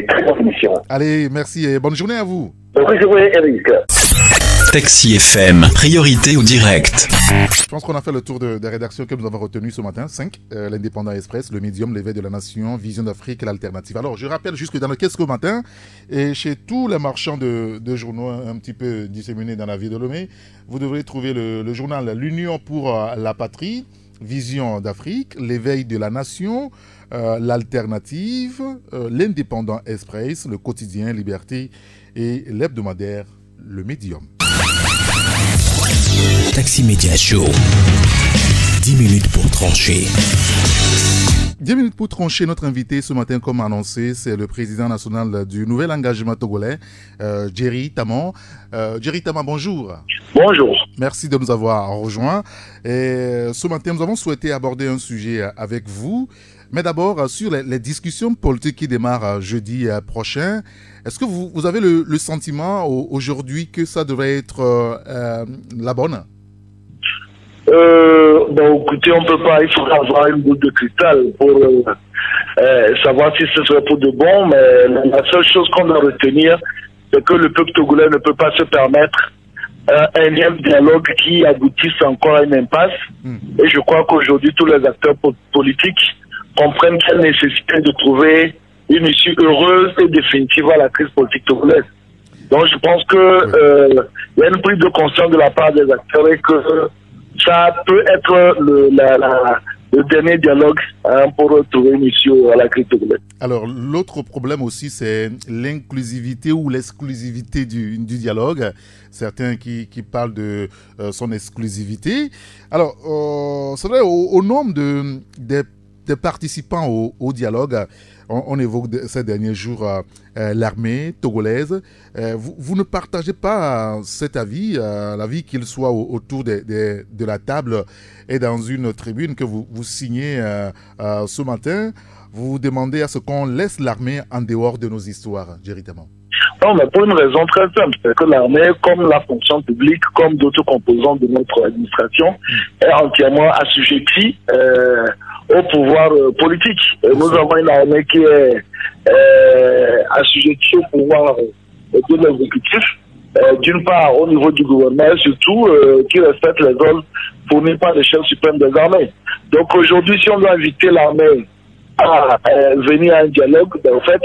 Très bonne émission. Allez, merci et bonne journée à vous. Bonne journée, Eric. Taxi FM, priorité au direct. Je pense qu'on a fait le tour des rédactions que nous avons retenues ce matin. 5, l'Indépendant Express, le Médium, l'Éveil de la Nation, Vision d'Afrique et l'Alternative. Alors, je rappelle juste que dans le kiosque matin, et chez tous les marchands de journaux un petit peu disséminés dans la ville de Lomé, vous devrez trouver le journal L'Union pour la Patrie, Vision d'Afrique, l'Éveil de la Nation, l'Alternative, l'Indépendant Express, le Quotidien Liberté et l'hebdomadaire Le Médium. Taxi Média Show. 10 minutes pour trancher. 10 minutes pour trancher. Notre invité ce matin, comme annoncé, c'est le président national du Nouvel Engagement Togolais, Jerry Tama. Jerry Tama, bonjour. Bonjour. Merci de nous avoir rejoints. Et ce matin, nous avons souhaité aborder un sujet avec vous. Mais d'abord, sur les discussions politiques qui démarrent jeudi prochain, est-ce que vous avez le sentiment aujourd'hui que ça devrait être la bonne? Bon, écoutez, on peut pas, il faudra avoir une boule de cristal pour savoir si ce serait pour de bon, mais la seule chose qu'on doit retenir, c'est que le peuple togolais ne peut pas se permettre un énième dialogue qui aboutisse encore à une impasse. Et je crois qu'aujourd'hui, tous les acteurs politiques comprennent qu'il y a nécessité de trouver une issue heureuse et définitive à la crise politique togolaise. Donc je pense que il y a une prise de conscience de la part des acteurs et que ça peut être le dernier dialogue pour trouver une issue à la crise togolaise. Alors l'autre problème aussi, c'est l'inclusivité ou l'exclusivité du dialogue. Certains qui parlent de son exclusivité. Alors c'est vrai, au nombre des participants au dialogue, on évoque ces derniers jours l'armée togolaise. Vous ne partagez pas cet avis, l'avis qu'il soit autour de la table et dans une tribune que vous signez ce matin. Vous demandez à ce qu'on laisse l'armée en dehors de nos histoires, directement. Non, mais pour une raison très simple, c'est que l'armée, comme la fonction publique, comme d'autres composants de notre administration, est entièrement assujettie au pouvoir politique. Nous avons une armée qui est assujettie au pouvoir de l'exécutif, d'une part au niveau du gouvernement, surtout qui respecte les ordres fournis par le chef suprême des armées. Donc aujourd'hui, si on doit inviter l'armée à venir à un dialogue, ben, en fait,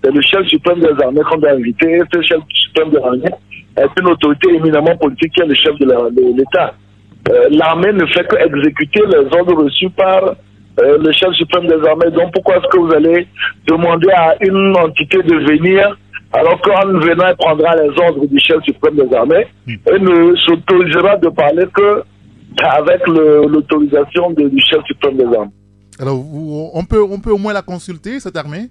c'est le chef suprême des armées qu'on doit inviter. Et ce chef suprême des armées est une autorité éminemment politique qui est le chef de l'État. L'armée ne fait qu'exécuter les ordres reçus par le chef suprême des armées. Donc pourquoi est-ce que vous allez demander à une entité de venir alors qu'en venant, elle prendra les ordres du chef suprême des armées et ne s'autorisera de parler que avec l'autorisation du chef suprême des armées. Alors on peut au moins la consulter, cette armée?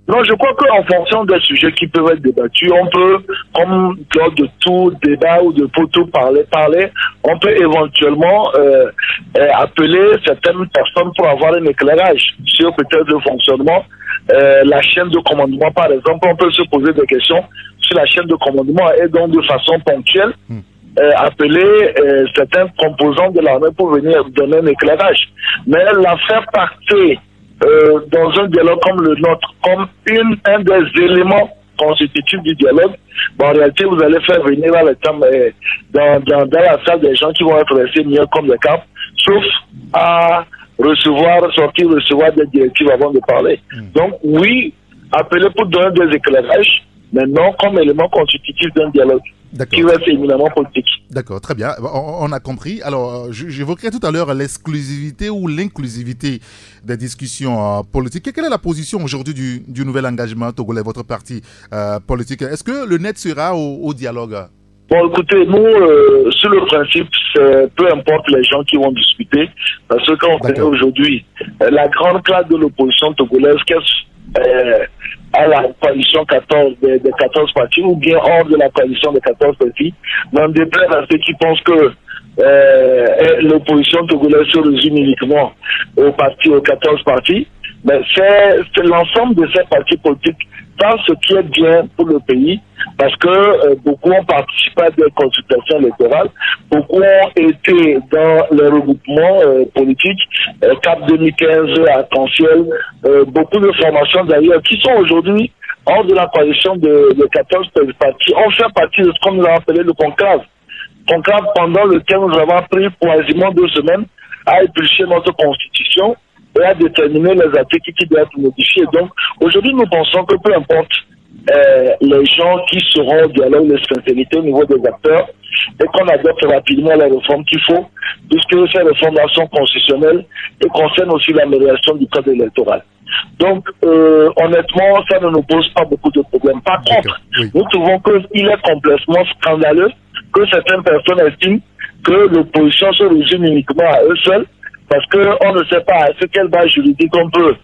Non, je crois qu'en fonction des sujets qui peuvent être débattus, on peut, comme lors de tout débat ou de tout parler, on peut éventuellement appeler certaines personnes pour avoir un éclairage sur peut-être le fonctionnement. La chaîne de commandement, par exemple, on peut se poser des questions sur la chaîne de commandement et donc de façon ponctuelle appeler certains composants de l'armée pour venir donner un éclairage. Mais la faire partir dans un dialogue comme le nôtre, comme un des éléments constitutifs du dialogue, en réalité, vous allez faire venir dans la salle des gens qui vont être restés mieux comme des cartes, sauf à recevoir des directives avant de parler. Donc, oui, appeler pour donner des éclairages, mais non comme élément constitutif d'un dialogue. qui reste éminemment politique. D'accord, très bien. On a compris. Alors, j'évoquerai tout à l'heure l'exclusivité ou l'inclusivité des discussions politiques. Quelle est la position aujourd'hui du nouvel engagement togolais, votre parti politique? Est-ce que le net sera au dialogue? Bon, écoutez, nous, sur le principe, peu importe les gens qui vont discuter, parce que quand on connaît aujourd'hui la grande classe de l'opposition togolaise, à la coalition 14 des 14 partis, ou bien hors de la coalition des 14 partis, n'en déplaise à ceux qui pensent que l'opposition togolaise se résume uniquement aux 14 partis, mais c'est l'ensemble de ces partis politiques dans ce qui est bien pour le pays, parce que beaucoup ont participé à des consultations électorales, beaucoup ont été dans les regroupements politiques, CAP 2015, Arc-en-Ciel, beaucoup de formations d'ailleurs, qui sont aujourd'hui hors de la coalition de 14 partis, ont fait partie de ce qu'on nous a appelé le conclave. Conclave pendant lequel nous avons pris quasiment 2 semaines à éplucher notre constitution et à déterminer les articles qui doivent être modifiés. Donc, aujourd'hui, nous pensons que peu importe les gens qui seront au dialogue de sincérité au niveau des acteurs et qu'on adopte rapidement les réformes qu'il faut, puisque ces réformes sont constitutionnelles et concernent aussi l'amélioration du code électoral. Donc, honnêtement, ça ne nous pose pas beaucoup de problèmes. Par contre, nous trouvons qu'il est complètement scandaleux que certaines personnes estiment que l'opposition se résume uniquement à eux seuls, parce qu'on ne sait pas à ce quelle base juridique on peut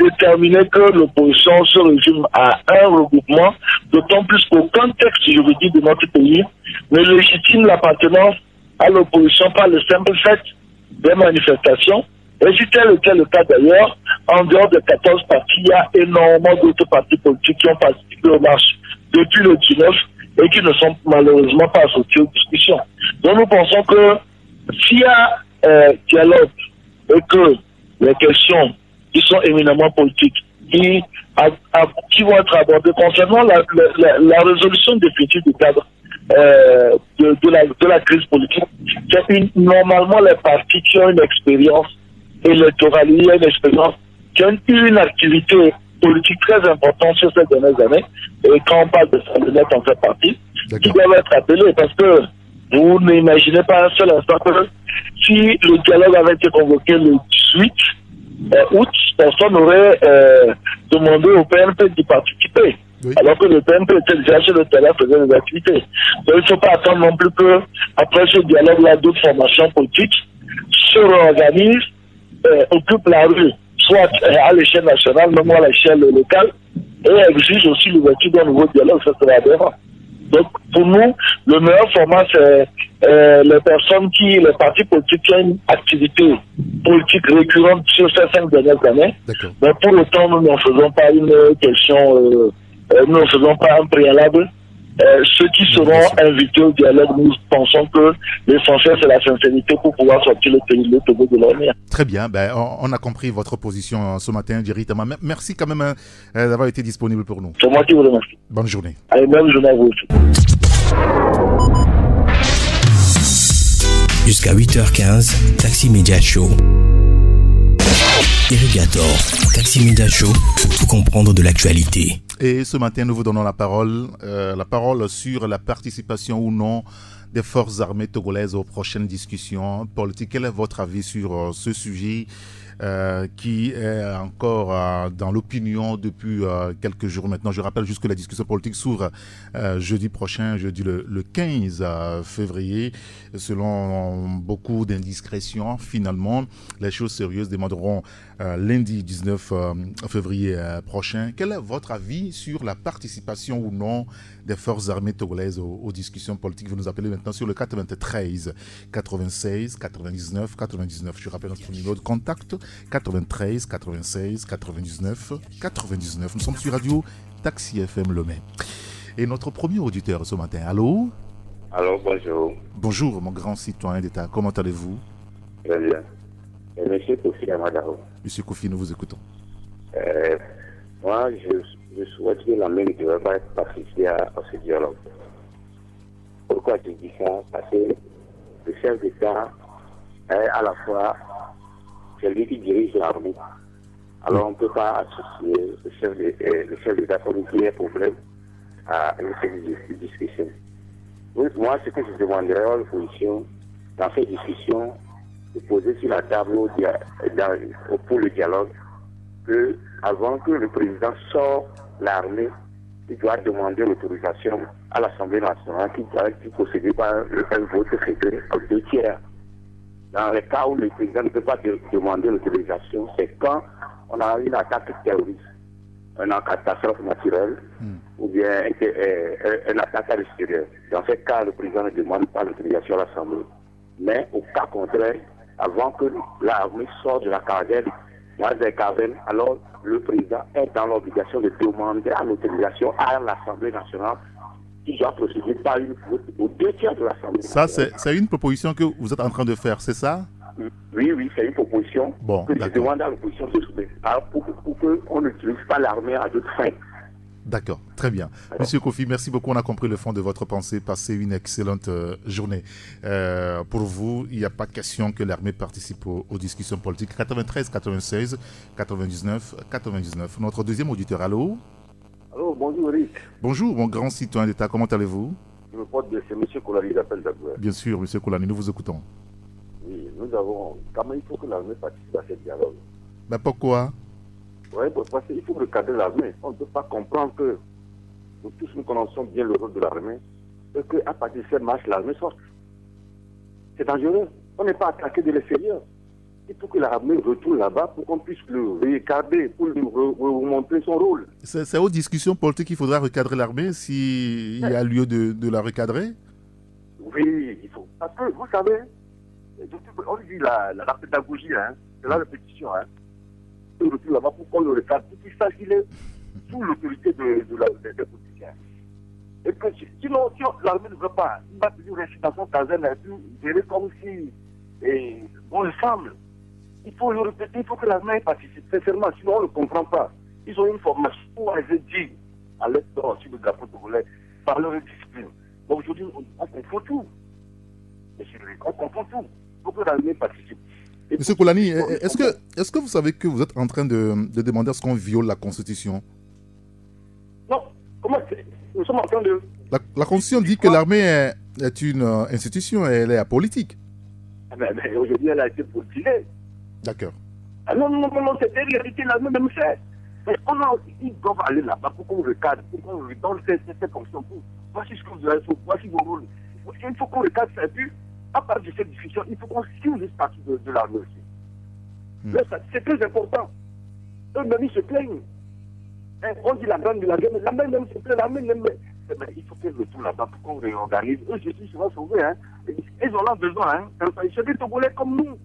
déterminer que l'opposition se résume à un regroupement, d'autant plus qu'aucun texte juridique de notre pays ne légitime l'appartenance à l'opposition par le simple fait des manifestations. Et si tel était le cas d'ailleurs, en dehors de 14 partis, il y a énormément d'autres partis politiques qui ont participé aux marches depuis le 19 et qui ne sont malheureusement pas associés aux discussions. Donc nous pensons que s'il y a dialogue et que les questions qui sont éminemment politiques, qui vont être abordées concernant la résolution définitive du cadre de la crise politique, c'est normalement les partis qui ont une expérience électorale, il y a une expérience, qui ont eu une activité politique très importante sur ces dernières années, et quand on parle de ça, le net en fait partie, qui doivent être appelés, parce que vous n'imaginez pas un seul instant que si le dialogue avait été convoqué le 18 août, personne n'aurait demandé au PNP d'y participer. Oui. Alors que le PNP était déjà sur le terrain, faisait des activités. Donc il ne faut pas attendre non plus que, après ce dialogue-là, d'autres formations politiques se réorganisent, occupent la rue, soit à l'échelle nationale, même à l'échelle locale, et exigent aussi l'ouverture d'un nouveau dialogue. Ça serait aberrant. Donc, pour nous, le meilleur format, c'est les partis politiques qui ont une activité politique récurrente sur ces 5 dernières années. Mais pour autant, nous n'en faisons pas une question, nous ne faisons pas un préalable. Ceux qui seront invités au dialogue, nous pensons que l'essentiel, c'est la sincérité pour pouvoir sortir le pays de Togo de l'ornière. Très bien, on a compris votre position ce matin, Jerry Tama. Merci quand même d'avoir été disponible pour nous. C'est moi qui vous remercie. Bonne journée. Allez, bonne journée à vous aussi. Jusqu'à 8h15, Taxi Media Show. Irrigator, Taxi Media Show, pour tout comprendre de l'actualité. Et ce matin, nous vous donnons la parole sur la participation ou non des forces armées togolaises aux prochaines discussions politiques. Quel est votre avis sur ce sujet qui est encore dans l'opinion depuis quelques jours maintenant? Je rappelle juste que la discussion politique s'ouvre jeudi prochain, jeudi le 15 février. Selon beaucoup d'indiscrétions, finalement, les choses sérieuses demanderont lundi 19 février prochain. Quel est votre avis sur la participation ou non des forces armées togolaises aux discussions politiques? Vous nous appelez maintenant sur le 93 96 99 99. Je rappelle notre numéro de contact 93 96 99 99. Nous sommes sur Radio Taxi FM Lomé. Et notre premier auditeur ce matin, allô? Allô, bonjour. Bonjour, mon grand citoyen d'État. Comment allez-vous? Très bien. Monsieur Kofi Amadao. Monsieur Kofi, nous vous écoutons. Moi, je souhaite que l'armée ne devrait pas participer à ce dialogue. Pourquoi je dis ça? Parce que le chef d'État est à la fois celui qui dirige l'armée. Alors on ne peut pas associer le chef d'État comme il y a un problème à une série de discussions. Moi, ce que je demanderais à l'opposition, dans cette discussion, de poser sur la table pour le dialogue, que avant que le président sorte l'armée, il doit demander l'autorisation à l'Assemblée nationale qui procède par un vote secret aux 2/3. Dans les cas où le président ne peut pas demander l'autorisation, c'est quand on a une attaque terroriste, une catastrophe naturelle, ou bien une attaque à l'extérieur. Dans ce cas, le président ne demande pas l'autorisation à l'Assemblée. Mais au cas contraire, avant que l'armée sorte de la caverne, dans les cavernes, alors le président est dans l'obligation de demander l'autorisation à l'Assemblée nationale qui doit procéder par une vote aux 2/3 de l'Assemblée. Ça, c'est une proposition que vous êtes en train de faire, c'est ça? Oui, c'est une proposition que je demande à l'opposition de soumettre pour qu'on n'utilise pas l'armée à d'autres fins. D'accord, très bien. Monsieur Kofi, merci beaucoup. On a compris le fond de votre pensée. Passez une excellente journée. Pour vous, il n'y a pas de question que l'armée participe aux discussions politiques. 93, 96, 99, 99. Notre deuxième auditeur, allô? Allô, bonjour Eric. Bonjour, mon grand citoyen d'État, comment allez-vous? Je me porte bien, c'est M. Koulani d'appel d'Aboué. Bien sûr, M. Koulani, nous vous écoutons. Oui, nous avons... Quand même, il faut que l'armée participe à ce dialogue. Mais pourquoi? Oui, parce qu'il faut recadrer l'armée. On ne peut pas comprendre que nous tous nous connaissons bien le rôle de l'armée et qu'à partir de cette marche, l'armée sorte. C'est dangereux. On n'est pas attaqué de l'extérieur. Il faut que l'armée retourne là-bas pour qu'on puisse le recadrer, pour lui remontrer son rôle. C'est aux discussions politiques qu'il faudra recadrer l'armée s'il y a lieu de la recadrer? Oui, il faut. Parce que, vous savez, on dit la pédagogie, c'est la répétition. Il retourne là-bas pour qu'on le recadre, pour qu'il sache qu'il est sous l'autorité des politiciens. Et que sinon, si l'armée ne veut pas, il va toujours rester dans son caserne et puis gérer comme si on le semble. Il faut le répéter, il faut que l'armée participe sincèrement, sinon on ne le comprend pas. Ils ont une formation où on les a dit à l'aide sur le drapeau togolais par leur discipline. Bon, aujourd'hui, on confond tout. On confond tout. Il faut que l'armée participe. Monsieur Koulani, est-ce que vous savez que vous êtes en train de demander à ce qu'on viole la Constitution? Non, comment c'est? Nous sommes en train de... La Constitution dit que l'armée est une institution, elle est apolitique. Mais aujourd'hui, elle a été politisée. D'accord. Ah non, c'est une réalité, l'armée même fait. Mais ils doivent aller là-bas pour qu'on recadre, pour qu'on donne ces fonctions. Voici ce que vous avez fait, voici vos rôles. Il faut qu'on recadre ça. Et puis, à partir de cette discussion, il faut qu'on suive les parties de l'armée aussi. C'est très important. Eux-mêmes, ils se plaignent. On dit la grande de la guerre, mais l'armée même se plaint, l'armée même... Mais il faut qu'elle retourne là-bas pour qu'on réorganise. Eux, je suis souvent sauvés. Ils ont là besoin. C'est des Togolais comme nous.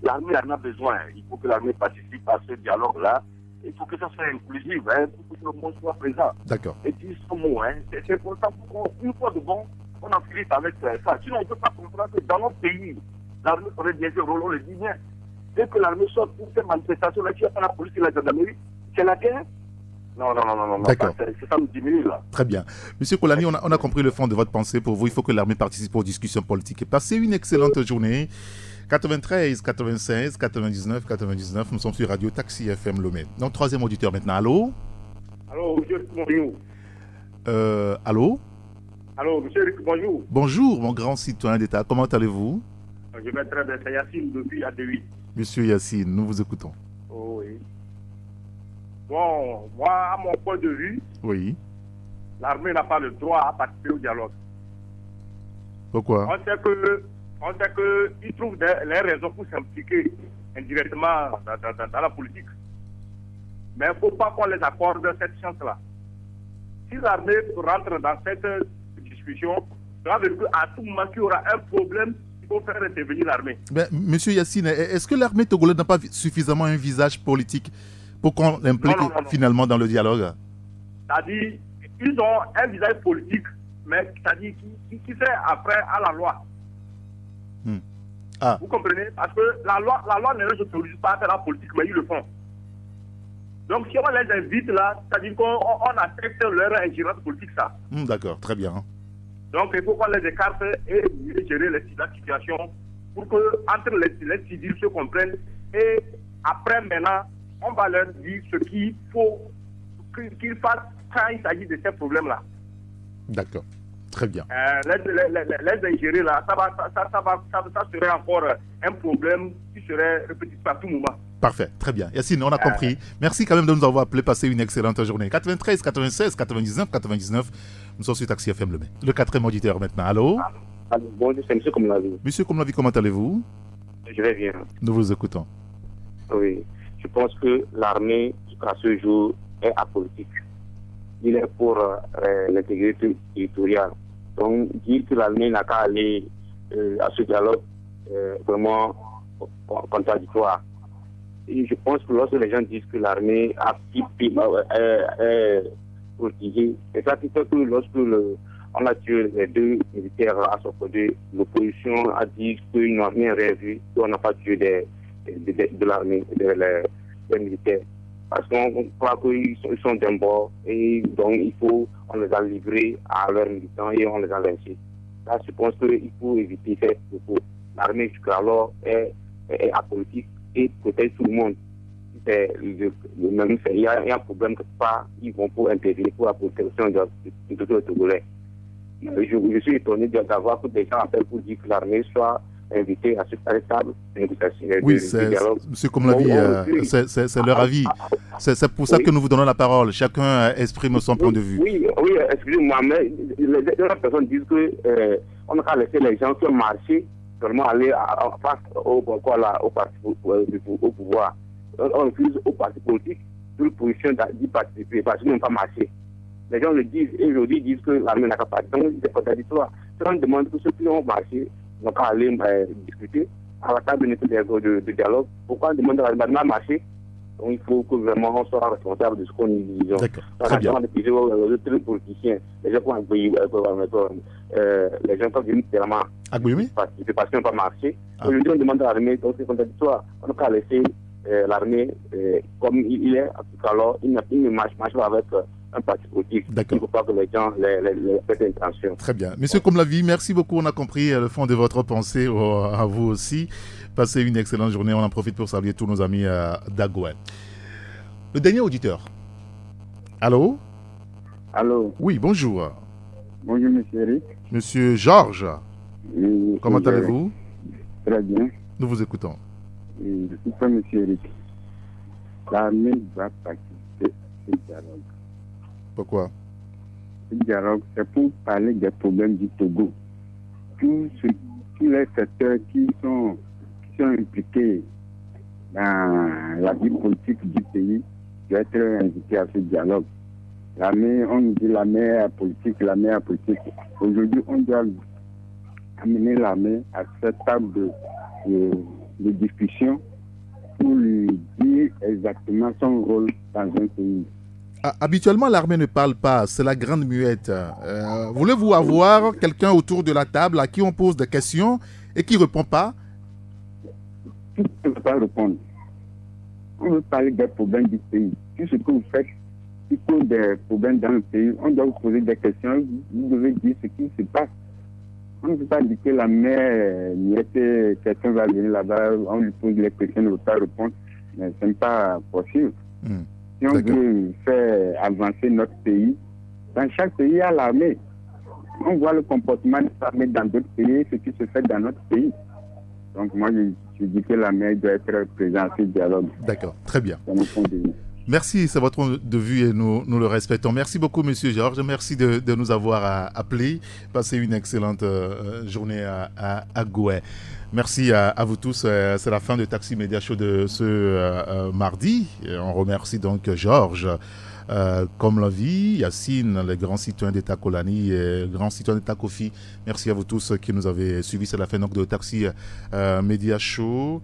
L'armée en a besoin. Il faut que l'armée participe à ce dialogue-là. Il faut que ça soit inclusif, pour que tout le monde soit présent. D'accord. Et dire ce mot, c'est important pour qu'une fois de bon, on en finisse avec ça. Sinon, on ne peut pas comprendre que dans notre pays, l'armée pourrait bien jouer le rôle, on le dit bien. Dès que l'armée sort pour ces manifestations-là, qui a pas la police et la gendarmerie, c'est la guerre. Non. D'accord. Ça me diminue là. Très bien. Monsieur Koulani, on a compris le fond de votre pensée. Pour vous, il faut que l'armée participe aux discussions politiques. Et passez une excellente journée. 93, 96, 99, 99. Nous sommes sur Radio Taxi FM Lomé. Donc, troisième auditeur maintenant. Allô? Allô, monsieur Rick, bonjour. Allô? Allô, monsieur Rick, bonjour. Bonjour, mon grand citoyen d'État. Comment allez-vous? Je vais très bien. C'est Yacine depuis AD8. Monsieur Yacine, nous vous écoutons. Oh, oui. Bon, moi, à mon point de vue, oui, l'armée n'a pas le droit à participer au dialogue. Pourquoi? On sait qu'ils trouvent les raisons pour s'impliquer indirectement dans la politique. Mais il ne faut pas qu'on les accorde cette chance-là. Si l'armée rentre dans cette discussion, ça veut dire qu'à tout moment qu'il y aura un problème, il faut faire intervenir l'armée. Mais, monsieur Yacine, est-ce que l'armée togolaise n'a pas suffisamment un visage politique pour qu'on l'implique finalement dans le dialogue? C'est-à-dire, ils ont un visage politique, mais c'est-à-dire qui fait après à la loi. Vous comprenez? Parce que la loi ne les autorise pas à faire la politique, mais ils le font. Donc si on les invite là, c'est-à-dire qu'on accepte leur ingérence politique, ça. D'accord, très bien. Donc il faut qu'on les écarte et mieux gérer la situation pour que entre les civils se comprennent. Et après maintenant, on va leur dire ce qu'il faut qu'ils fassent quand il s'agit de ces problèmes-là. D'accord. Très bien. Les ingérer là, ça serait encore un problème qui serait répétitif à tout moment. Parfait, très bien. Yacine, on a compris. Merci quand même de nous avoir appelé. Passez une excellente journée. 93, 96, 99, 99. Nous sommes sur Taxi FM Le Mai. Le 4e auditeur maintenant. Allô? Allô, bonjour, c'est M. Komlavi. Monsieur Komlavi, comment allez-vous? Je vais bien. Nous vous écoutons. Oui, je pense que l'armée, jusqu'à ce jour, est apolitique. Il est pour l'intégrité territoriale. Donc, dire que l'armée n'a qu'à aller à ce dialogue vraiment contradictoire. Et je pense que lorsque les gens disent que l'armée a politisé, c'est ça qui fait que lorsque on a tué les 2 militaires à son côté, l'opposition a dit qu'ils n'ont rien revu, qu'on n'a pas tué de l'armée, des militaires. Parce qu'on croit qu'ils sont d'un bord et donc on les a livrés à leurs militants et on les a lynchés. Là, je pense qu'il faut éviter ces propos. L'armée jusqu'alors est apolitique et protège tout le monde. Le même fait. Il y a un problème quelque part, ils vont pour intervenir pour la protection de tous les Togolais. Je suis étonné d'avoir que des gens appellent pour dire que l'armée soit invitée à cette table de négociation. Oui, monsieur Komlavi, c'est leur avis. C'est pour ça que nous vous donnons la parole. Chacun exprime son point de vue. Oui, excusez-moi, mais les personnes disent qu'on n'a qu'à laisser les gens qui ont marché seulement aller face au pouvoir. On refuse au parti politique toute position d'y participer parce qu'ils n'ont pas marché. Les gens le disent et aujourd'hui disent que l'armée n'a pas participer. Donc c'est contradictoire. Si on demande que ceux qui ont marché n'ont pas aller discuter à la table de dialogue, pourquoi on demande à l'armée de marcher? Donc il faut que vraiment on soit responsable de ce qu'on dit. D'accord, très bien. Les politiciens, les gens qui ont les gens qui ont venu tellement participer parce qu'ils n'ont pas marché. Aujourd'hui on demande à l'armée, donc c'est contradictoire. On n'a qu'à laisser l'armée comme il est, alors il ne marche pas avec un parti politique. Il ne faut pas que les gens les fassent intention. Très bien. Monsieur Komlavi, merci beaucoup. On a compris le fond de votre pensée à vous aussi. Passez une excellente journée. On en profite pour saluer tous nos amis d'Agoué. Le dernier auditeur. Allô? Allô? Oui, bonjour. Bonjour, monsieur Eric. Monsieur Georges. Oui, comment allez-vous? Très bien. Nous vous écoutons. Je suis pas monsieur Eric. L'armée va participer à ce dialogue. Pourquoi? Ce dialogue, c'est pour parler des problèmes du Togo. Tous les secteurs qui sont impliqués dans la vie politique du pays doivent être invités à ce dialogue. L'armée, on nous dit l'armée est politique, l'armée est politique. Aujourd'hui, on doit amener l'armée à cette table de discussion pour lui dire exactement son rôle dans un pays. Habituellement, l'armée ne parle pas, c'est la grande muette. Voulez-vous avoir quelqu'un autour de la table à qui on pose des questions et qui ne répond pas? Tout ne peut pas répondre. On veut parler des problèmes du pays. Tout ce que vous faites, il faut des problèmes dans le pays. On doit vous poser des questions, vous devez dire ce qui se passe. On ne peut pas dire que la mer, quelqu'un va venir là-bas, on lui pose les questions, il ne veut pas répondre. Mais ce n'est pas possible. Si on veut faire avancer notre pays, dans chaque pays, il y a l'armée. On voit le comportement de l'armée dans d'autres pays, ce qui se fait dans notre pays. Donc moi, je dis que l'armée doit être présente à ce dialogue. D'accord, très bien. C'est mon point de vue. Merci, c'est votre point de vue et nous le respectons. Merci beaucoup, monsieur Georges. Merci de nous avoir appelés. Passez une excellente journée à Goué. Merci à vous tous. C'est la fin de Taxi Média Show de ce mardi. On remercie donc Georges, comme la vie, Yacine, les grands citoyens d'État Kolani et les grands citoyens d'État Kofi. Merci à vous tous qui nous avez suivis. C'est la fin donc de Taxi Média Show.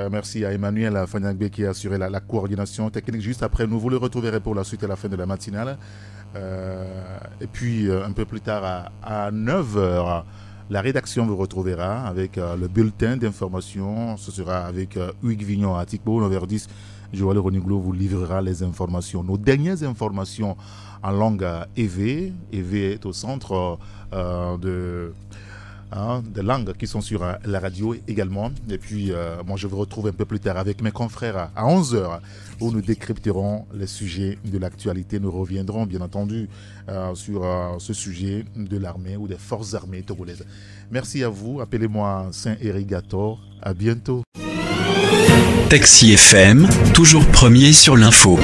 Merci à Emmanuel Fanyangbe qui a assuré la coordination technique. Juste après, nous vous le retrouverez pour la suite et la fin de la matinale. Et puis, un peu plus tard, à 9h, la rédaction vous retrouvera avec le bulletin d'information. Ce sera avec Hugues Vignon à Tikbo, 9h10. Joël Roniglo vous livrera les informations. Nos dernières informations en langue EV. EV est au centre des langues qui sont sur la radio également. Et puis, moi, je vous retrouve un peu plus tard avec mes confrères à 11h où nous décrypterons les sujets de l'actualité. Nous reviendrons, bien entendu, sur ce sujet de l'armée ou des forces armées togolaises. Merci à vous. Appelez-moi Saint-Érigator. À bientôt. Taxi FM, toujours premier sur l'info.